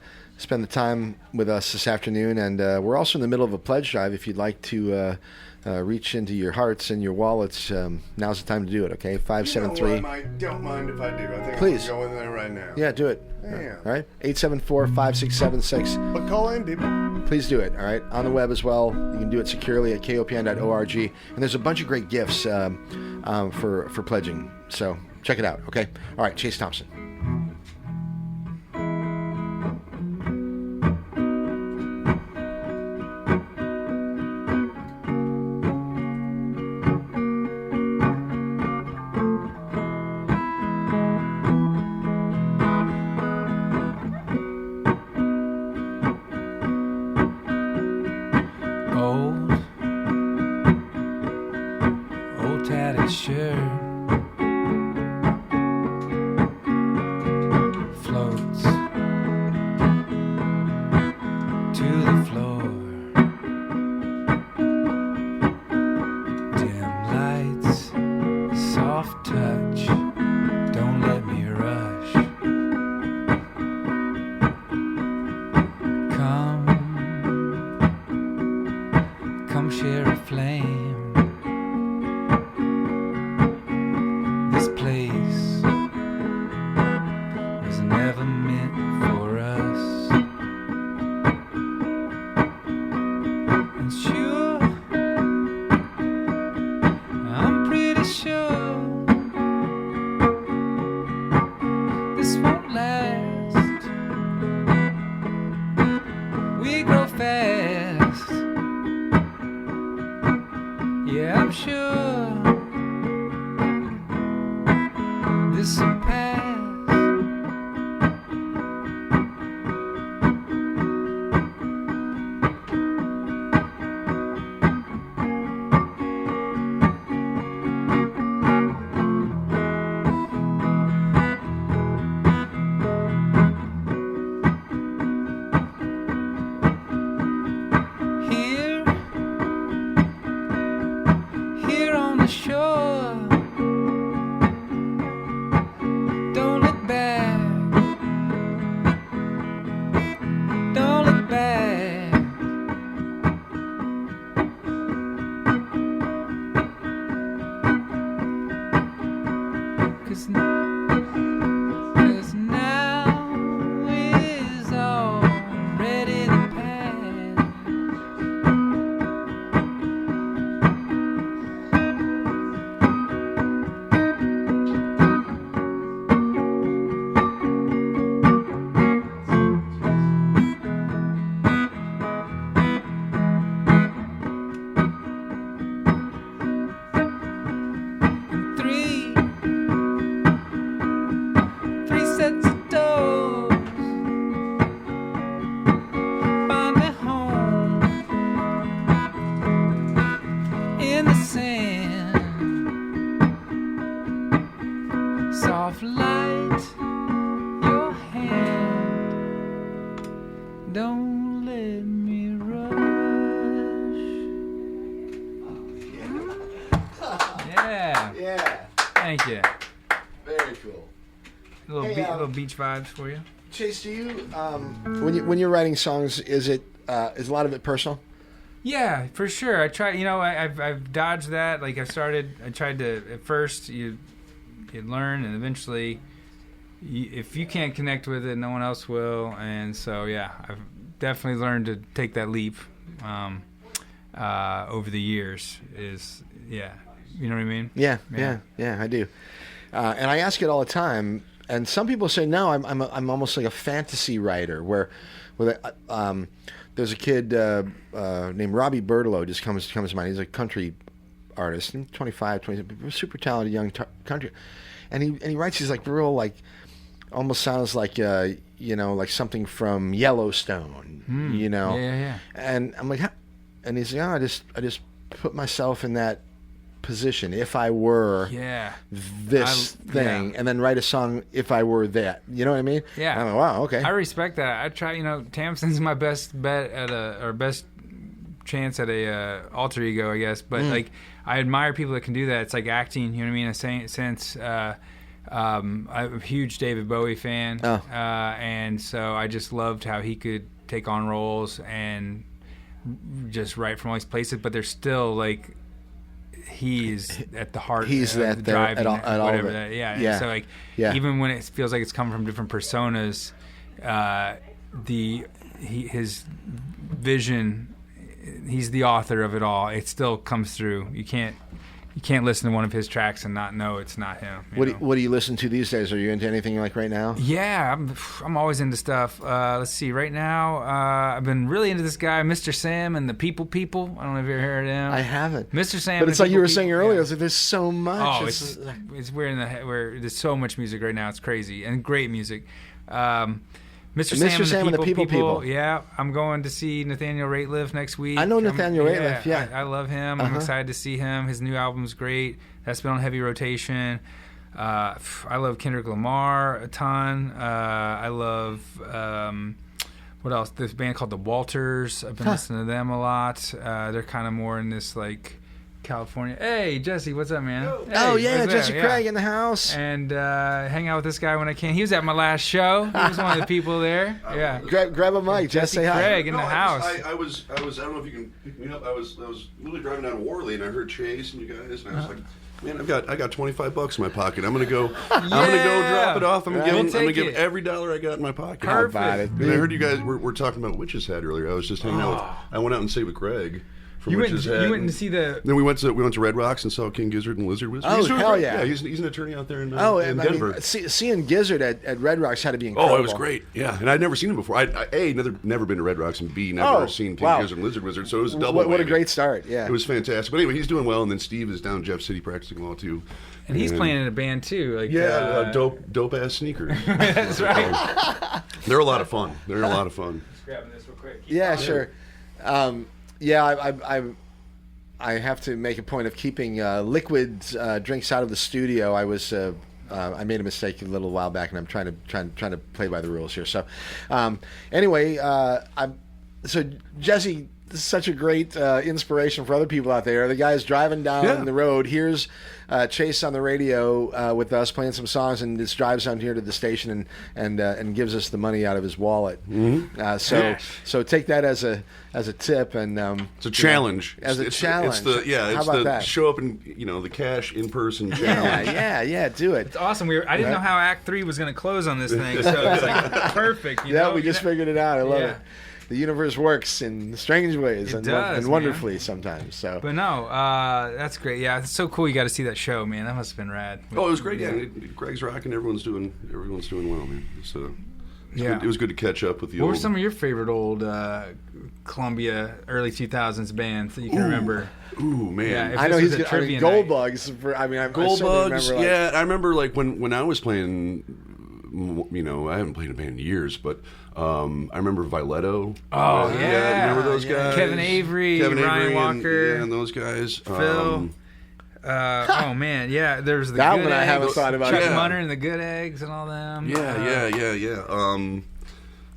time with us this afternoon. And we're also in the middle of a pledge drive. If you'd like to reach into your hearts and your wallets, now's the time to do it, okay? 573. I don't mind if I do. I think Please. I'm going to go in there right now. Yeah, do it. Yeah. All right? 874-5676. But call in, people. Please do it, all right? On the web as well. You can do it securely at kopn.org. And there's a bunch of great gifts for pledging. So check it out, okay? All right, Chase Tampsen. Old tatted shirt, Don't let me rush. Yeah. Yeah. Thank you. Very cool. Little beach vibes for you. Chase, do you when you're writing songs, is a lot of it personal? Yeah, for sure. I try. I've dodged that. Like I tried to at first you learn, and eventually, if you can't connect with it, no one else will. And so yeah, I've definitely learned to take that leap over the years. You know what I mean? Yeah, I do. And I ask it all the time. And some people say, no, I'm almost like a fantasy writer, where there's a kid named Robbie Bertolo just comes to mind. He's a country artist, 25, 26, super talented young country, and he writes these like real like almost sounds like like something from Yellowstone, Yeah. And I'm like, and he's like, I just put myself in that position if I were this thing, and then write a song if I were that. You know what I mean? Yeah. I'm like, wow, okay. I respect that. I try. Tampsen's my best bet or best chance at a alter ego, I guess. But like, I admire people that can do that. It's like acting. You know what I mean? In a sense. I'm a huge David Bowie fan, and so I just loved how he could take on roles and just write from all these places, but there's still like. He's at the heart. He's of at the there driving, at all of it. that. Yeah. Yeah. And so like, even when it feels like it's coming from different personas, his vision, he's the author of it all. It still comes through. You can't listen to one of his tracks and not know it's not him. What do you listen to these days? Are you into anything like right now? Yeah, I'm always into stuff. Let's see. Right now, I've been really into this guy, Mr. Sam and the People. I don't know if you ever heard of him. I haven't. Mr. Sam. But and it's the like you were People. saying earlier. Yeah. It's like there's so much. Oh, it's where there's so much music right now. It's crazy and great music. Mr. Sam and the People. Yeah, I'm going to see Nathaniel Rateliff next week. I know Nathaniel Rateliff. Yeah, I love him. I'm excited to see him. His new album's great. That's been on heavy rotation. I love Kendrick Lamar a ton. I love what else? This band called the Walters. I've been listening to them a lot. They're kind of more in this like California. Hey, Jesse, what's up, man? Hey, Jesse Craig in the house. And hang out with this guy when I can. He was at my last show. He was one of the people there. Yeah. Grab a mic, Jesse. Say hi. Craig in the house. I was. I don't know if you can pick me up. I was literally driving down Worley, and I heard Chase and you guys, and I was like, man, I got $25 in my pocket. I'm gonna go drop it off. I'm gonna give every dollar I got in my pocket. Perfect. How about it? And I heard you guys were talking about Witch's Head earlier. I was just hanging out. I went out and stayed with Greg. You went to see the. Then we went to Red Rocks and saw King Gizzard and Lizard Wizard. Oh, hell yeah! Yeah, he's an attorney out there in Denver. Seeing Gizzard at Red Rocks had to be incredible. Oh, it was great. Yeah, and I'd never seen him before. Never been to Red Rocks, and B, never seen King Gizzard and Lizard Wizard. So it was a double. What a great start! Yeah, it was fantastic. But anyway, he's doing well, and then Steve is down in Jeff City practicing law too. And he's playing in a band too. Like dope ass sneakers. That's right. They're a lot of fun. Just grabbing this real quick. Sure. I have to make a point of keeping liquid drinks out of the studio. I made a mistake a little while back, and I'm trying to play by the rules here. So, anyway, so Jesse, this is such a great inspiration for other people out there. The guy's driving down the road. Here's Chase on the radio with us playing some songs, and just drives down here to the station and gives us the money out of his wallet. Mm-hmm. So take that as a tip, and it's a challenge. How about that? Show up and the cash in person challenge. Yeah, do it. It's awesome. I didn't know how Act 3 was going to close on this thing, so it's like perfect. We just figured it out. I love it. The universe works in strange ways and wonderfully sometimes. So, but no, that's great. Yeah, it's so cool. You got to see that show, man. That must have been rad. Oh, it was great. Yeah, Greg's rocking. Everyone's doing well, man. So, it was good to catch up with you. What were some of your favorite old Columbia early 2000s bands that you can remember? Ooh, man. I know he's got Goldbugs. Goldbugs. Yeah, I remember like when I was playing. I haven't played in a band in years, but I remember Viletto. Oh, yeah. Remember those guys? Kevin Avery, Ryan Walker. And those guys. Phil. Oh, man. Yeah, there's the that Good one Eggs. I haven't thought about. Chuck Munner and the Good Eggs and all them. Yeah.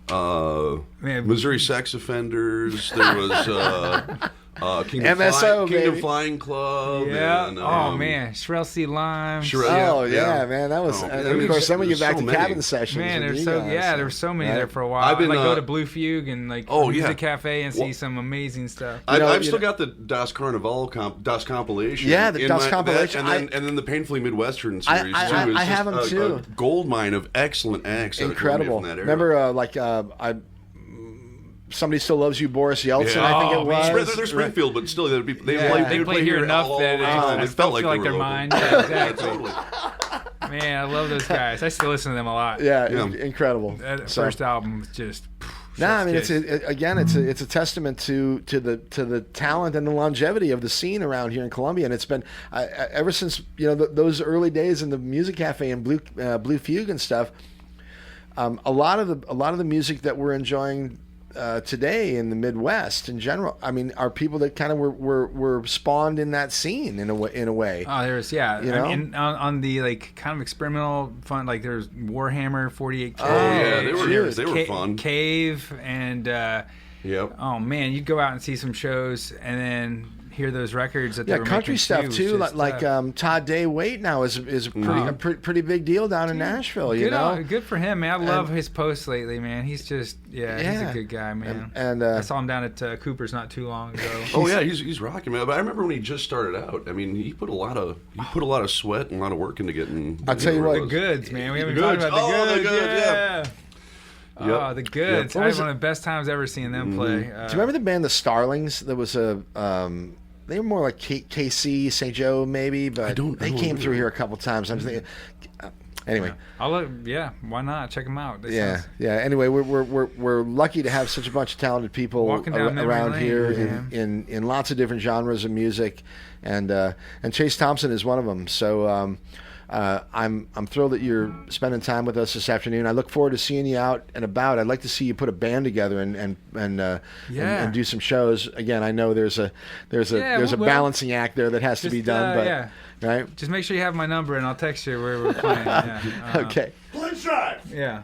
Missouri Sex Offenders. There was Kingdom Flying Club. Yeah. And, oh man, Shrell C. Limes. Man, that was. Of course, then we get back to cabin sessions. Man, there were so many there for a while. I've been, go to Blue Fugue and Music Cafe and see some amazing stuff. I've still got the Das Carnival Das compilation. Yeah, the Das compilation, and then the Painfully Midwestern series too. I have them too. A gold mine of excellent acts. Incredible. From that era. Remember, Somebody Still Loves You, Boris Yeltsin, I think it was. They're Springfield, but still, they would play here enough that it felt like their mind. Yeah, exactly. Man, I love those guys. I still listen to them a lot. Yeah. Incredible. That first album was just. I mean, it's a testament to the talent and the longevity of the scene around here in Columbia, and it's been ever since those early days in the Music Cafe and Blue Fugue and stuff. A lot of the music that we're enjoying today in the Midwest in general, I mean, are people that kind of were spawned in that scene in a way. Oh, there's and on the kind of experimental fun, there's Warhammer 40K. Oh yeah, they were fun. Cave and yep. Oh man, you'd go out and see some shows and then hear those records that they were country making stuff too, like Todd Day Wait now is a pretty big deal down in Nashville. Good for him, man. I love his posts lately, man. He's just he's a good guy, man. And I saw him down at Cooper's not too long ago. Oh yeah, he's rocking, man. But I remember when he just started out. I mean, he put a lot of sweat and a lot of work into getting. I'll tell you what, the goods, man. We haven't talked about the goods. Yeah. Oh, the goods! I had one of the best times ever seeing them play. Do you remember the band The Starlings? There was they were more like KC, St. Joe, maybe, but they came through here a couple times. I'm thinking, anyway. I'll look. Yeah, why not? Check them out. Yeah. Anyway, we're lucky to have such a bunch of talented people around here in lots of different genres of music, and Chase Tampsen is one of them. So. I'm thrilled that you're spending time with us this afternoon. I look forward to seeing you out and about. I'd like to see you put a band together and do some shows. Again, I know there's a balancing act there that has to be done, but right. Just make sure you have my number and I'll text you where we're playing. Okay. Pledge drive. Yeah.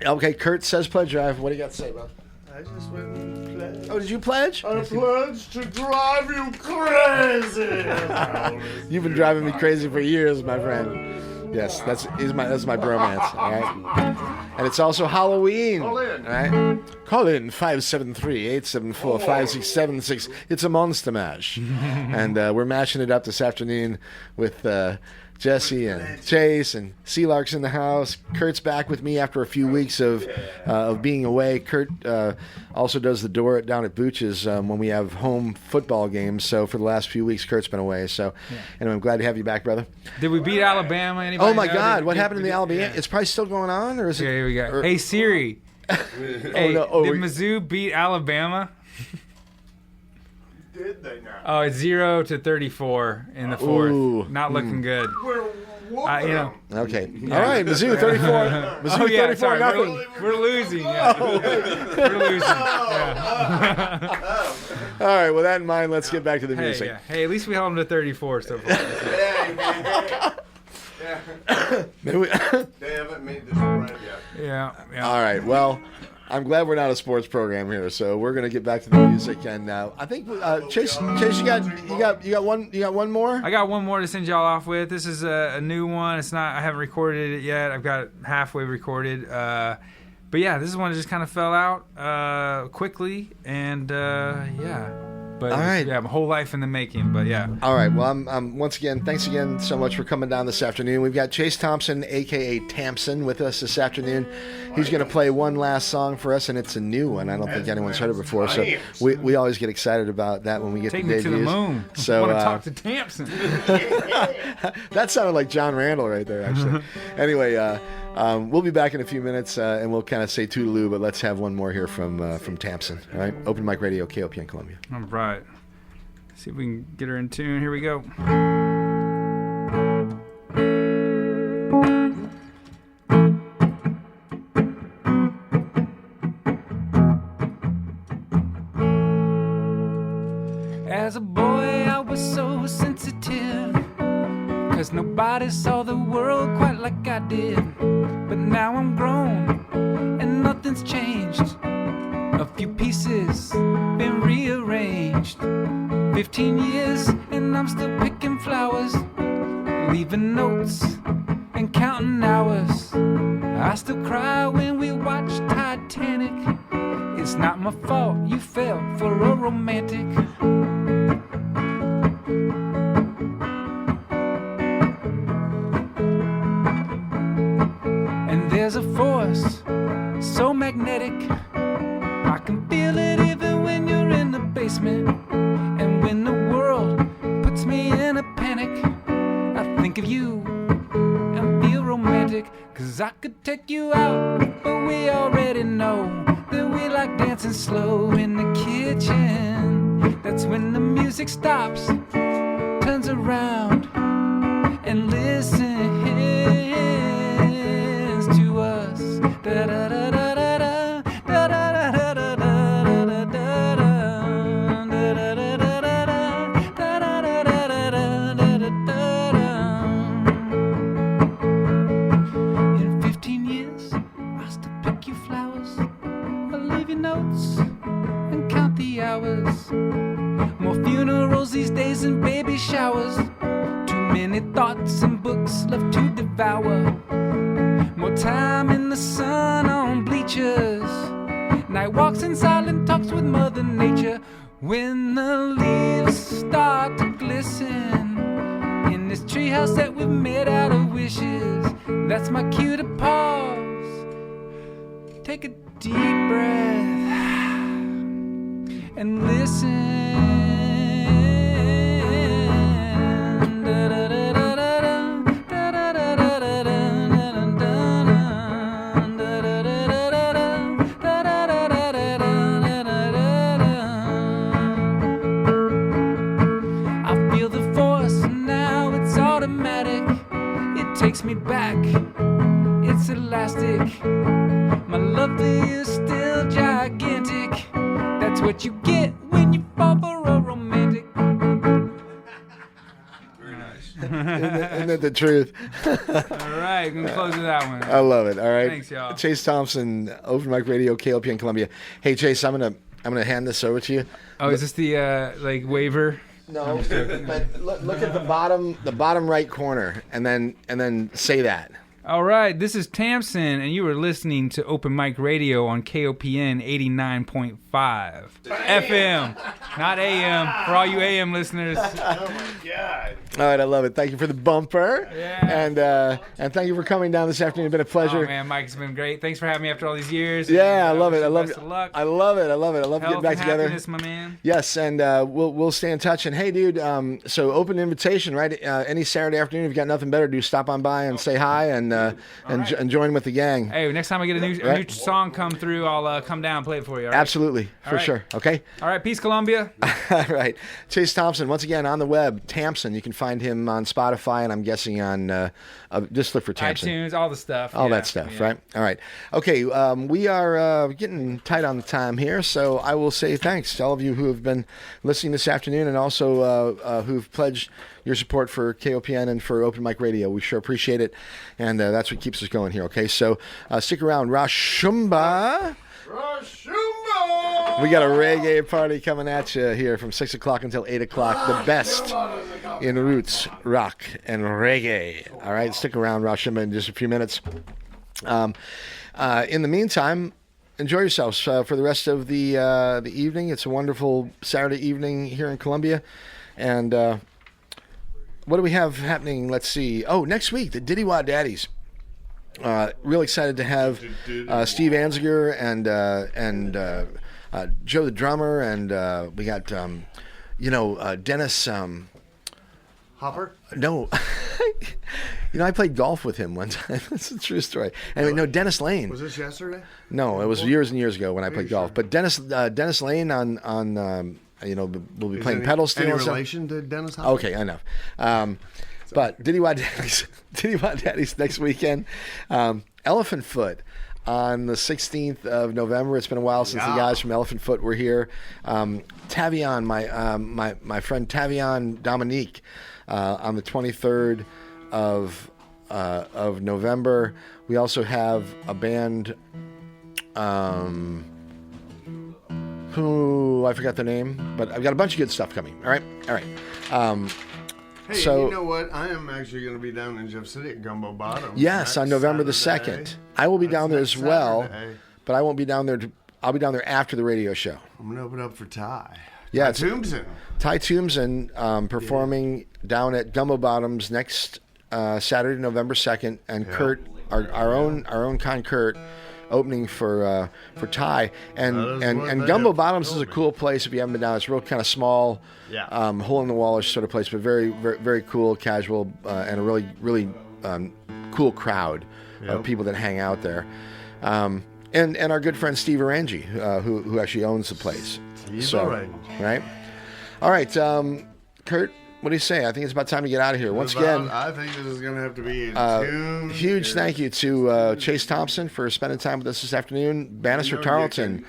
Okay. Kurt says pledge drive. What do you got to say, bro? I just went and pledged. Oh, did you pledge? I pledged to drive you crazy. You've been driving me crazy for years, my friend. Yes, that's my bromance. All right. And it's also Halloween. Call in. All right. Call in 573-874-5676. It's a monster mash, and we're mashing it up this afternoon with. Jesse and Chase and Sea Lark's in the house. Kurt's back with me after a few weeks of being away. Kurt also does the door down at Booch's when we have home football games. So for the last few weeks, Kurt's been away. So anyway, I'm glad to have you back, brother. Did we beat Alabama? Anybody oh my God, what happened in the Alabama? Yeah. It's probably still going on, or is it? Here we go. Hey Siri. Did Mizzou beat Alabama? Did they now? Oh, it's 0-34 in the fourth. Ooh. Not looking good. We're Okay. All right, Mizzou 34. Mizzou 34 sorry. nothing. We're losing. Yeah. We're losing. Yeah. All right. With that in mind, let's get back to the music. Hey, at least we held them to 34 so far. They haven't made this right yet. Yeah. All right. Well, I'm glad we're not a sports program here, so we're gonna get back to the music. And I think Chase, you got one more. I got one more to send y'all off with. This is a new one. It's not. I haven't recorded it yet. I've got it halfway recorded. But yeah, this is one that just kind of fell out quickly, and But all right. Yeah, my whole life in the making. But yeah. All right. Well, I'm once again, thanks again so much for coming down this afternoon. We've got Chase Tampsen, aka Tampsen, with us this afternoon. He's going to play one last song for us, and it's a new one. I don't think anyone's heard it before, so we always get excited about that when we get Take to me debuts. to the moon. So I want to talk to Tampsen. That sounded like John Randall right there, actually. Anyway, we'll be back in a few minutes, and we'll kind of say toodaloo, but let's have one more here from Tampsen. All right, Open Mic Radio, KOPN Columbia. All right. See if we can get her in tune. Here we go. As a boy, I was so sensitive, 'cause nobody saw the world quite like I did. But now I'm grown, and nothing nothing's changed. A few pieces been rearranged. 15 years and I'm still picking flowers, leaving notes and counting hours. I still cry when we watch Titanic. It's not my fault you fell for a romantic. And there's a force so magnetic, I can feel it even when you're in the basement. And when the world puts me in a panic, I think of you and feel romantic. Cause I could take you out, but we already know that we like dancing slow in the kitchen. That's when the music stops, turns around and listens to us. Da da da da da da da da da da da da da. In 15 years, I still pick you flowers, I leave you notes and count the hours. More funerals these days than baby showers. Too many thoughts and books left to devour. More time in the sun on bleachers. Night walks and silent talks with Mother Nature. When the leaves start to glisten in this treehouse that we've made out of wishes, that's my cue to pause. Take a deep breath and listen. Takes me back, it's elastic. My love for you is still gigantic. That's what you get when you fall for a romantic. Very nice. Isn't that the truth? All right, we're gonna close with that one. I love it. All right. Thanks, y'all. Chase Thompson, Open Mic Radio, KLPN Columbia. Hey, Chase, I'm gonna hand this over to you. Oh, is this the like waiver? No, but look at the bottom right corner, and then say that. All right, this is Tampsen, and you are listening to Open Mic Radio on KOPN 89.5 FM, not AM. For all you AM listeners. Oh my God! All right, I love it. Thank you for the bumper, Yeah. and thank you for coming down this afternoon. It's been a pleasure. Oh man, Mike, it's been great. Thanks for having me after all these years. Yeah, I love it. I love Best it. of luck. I love it. I love it. I love Health getting back and together. happiness, my man. Yes, and we'll stay in touch. And hey, dude, so open invitation, right? Any Saturday afternoon, if you got nothing better to do, stop on by and say hi and join with the gang. Hey, next time I get a new song come through, I'll come down and play it for you. All right? Absolutely, for sure. Okay. All right, peace, Columbia. All right, Chase Thompson once again on the web. Tampsen, you can find him on Spotify, and I'm guessing on just look for Tampsen. iTunes, all the stuff. All that stuff, right? All right. Okay, we are getting tight on the time here, so I will say thanks to all of you who have been listening this afternoon, and also who've pledged your support for KOPN and for Open Mic Radio. We sure appreciate it, and that's what keeps us going here, okay? So stick around. Rashumba. We got a reggae party coming at you here from 6 o'clock until 8 o'clock. The best in roots, rock, and reggae. All right, stick around, Rashumba, in just a few minutes. In the meantime, enjoy yourselves for the rest of the evening. It's a wonderful Saturday evening here in Columbia. And what do we have happening? Let's see. Oh, next week, the Diddy Wah Daddies. Real excited to have Steve Anziger and Joe the drummer, and we got Dennis Hopper? No. I played golf with him one time. That's a true story. Anyway, no, Dennis Lane. Was this yesterday? No, it was years and years ago when I played golf. But Dennis Lane on we'll be playing pedal steel. Any and stuff. relation to Dennis Hopper? Okay, I know. But Diddy Wah Daddies next weekend. Elephant Foot on the 16th of November. It's been a while since the guys from Elephant Foot were here. Tavion, my friend Tavion Dominique, on the 23rd of November. We also have a band who I forgot the name, but I've got a bunch of good stuff coming. All right. Hey, So- you know what? I am actually going to be down in Jeff City at Gumbo Bottom. Yes, on November the Saturday. 2nd. I will be down there as Next well, Saturday. but I won't be down there. I'll be down there after the radio show. I'm going to open up for Ty. Yeah, Ty it's- Tombson. Ty Tombson performing down at Gumbo Bottoms next Saturday, November 2nd, and Kurt, our own con Kurt, opening for Ty. And what they Gumbo have Bottoms is told a me. cool place if you haven't been down. It's a real kind of small, hole in the wallish sort of place, but very, very, very cool, casual, and a really, really cool crowd of people that hang out there. And our good friend Steve Orangi, who actually owns the place. Right? All right, Kurt, what do you say? I think it's about time to get out of here. Once again, I think this is going to have to be in tune. huge thank you to Chase Thompson for spending time with us this afternoon. Bannister Tarleton,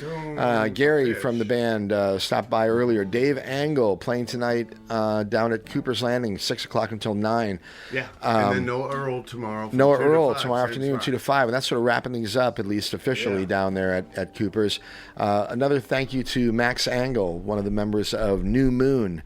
Gary from the band stopped by earlier. Dave Angle playing tonight down at Cooper's Landing, 6 o'clock until 9. Yeah, and then Noah Earl tomorrow. from Noah 2 to Earl 5, tomorrow same afternoon, spot. 2 to 5, and that's sort of wrapping things up, at least officially, down there at Cooper's. Another thank you to Max Angle, one of the members of New Moon,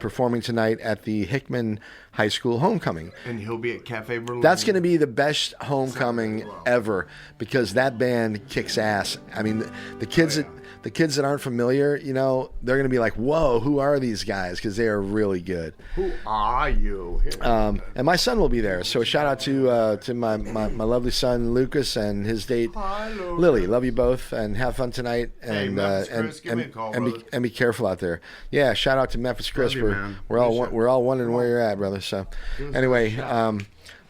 performing tonight at the Hickman High School homecoming. And he'll be at Cafe Berlin. That's going to be the best homecoming ever because that band kicks ass. I mean, the kids that aren't familiar, they're going to be like, "Whoa, who are these guys?" Because they are really good. Who are you? And my son will be there, so a shout out to my lovely son Lucas and his date Lily. Love you both, and have fun tonight. And Memphis Chris, give me a call, brother. be careful out there. Yeah, shout out to Memphis Chris. Love you, man. We're all wondering where you're at, brother. So anyway.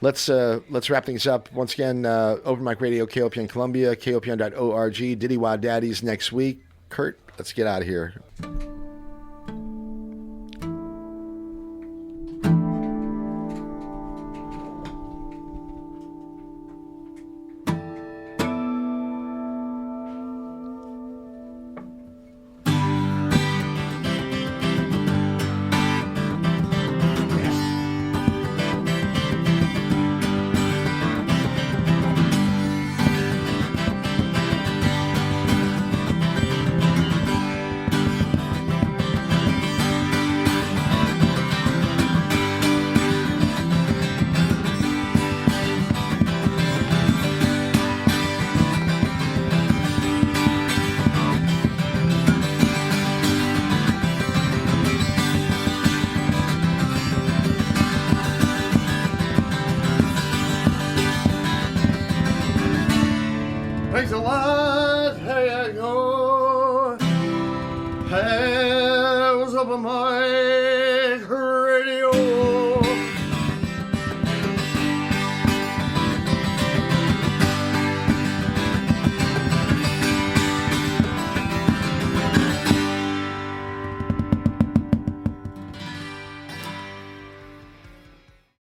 Let's wrap things up. Once again, Open Mic Radio, KOPN Columbia, KOPN.org, Diddy Wow Daddies next week. Kurt, let's get out of here. Thanks a lot. Hey, I go. Hey, what's up, my?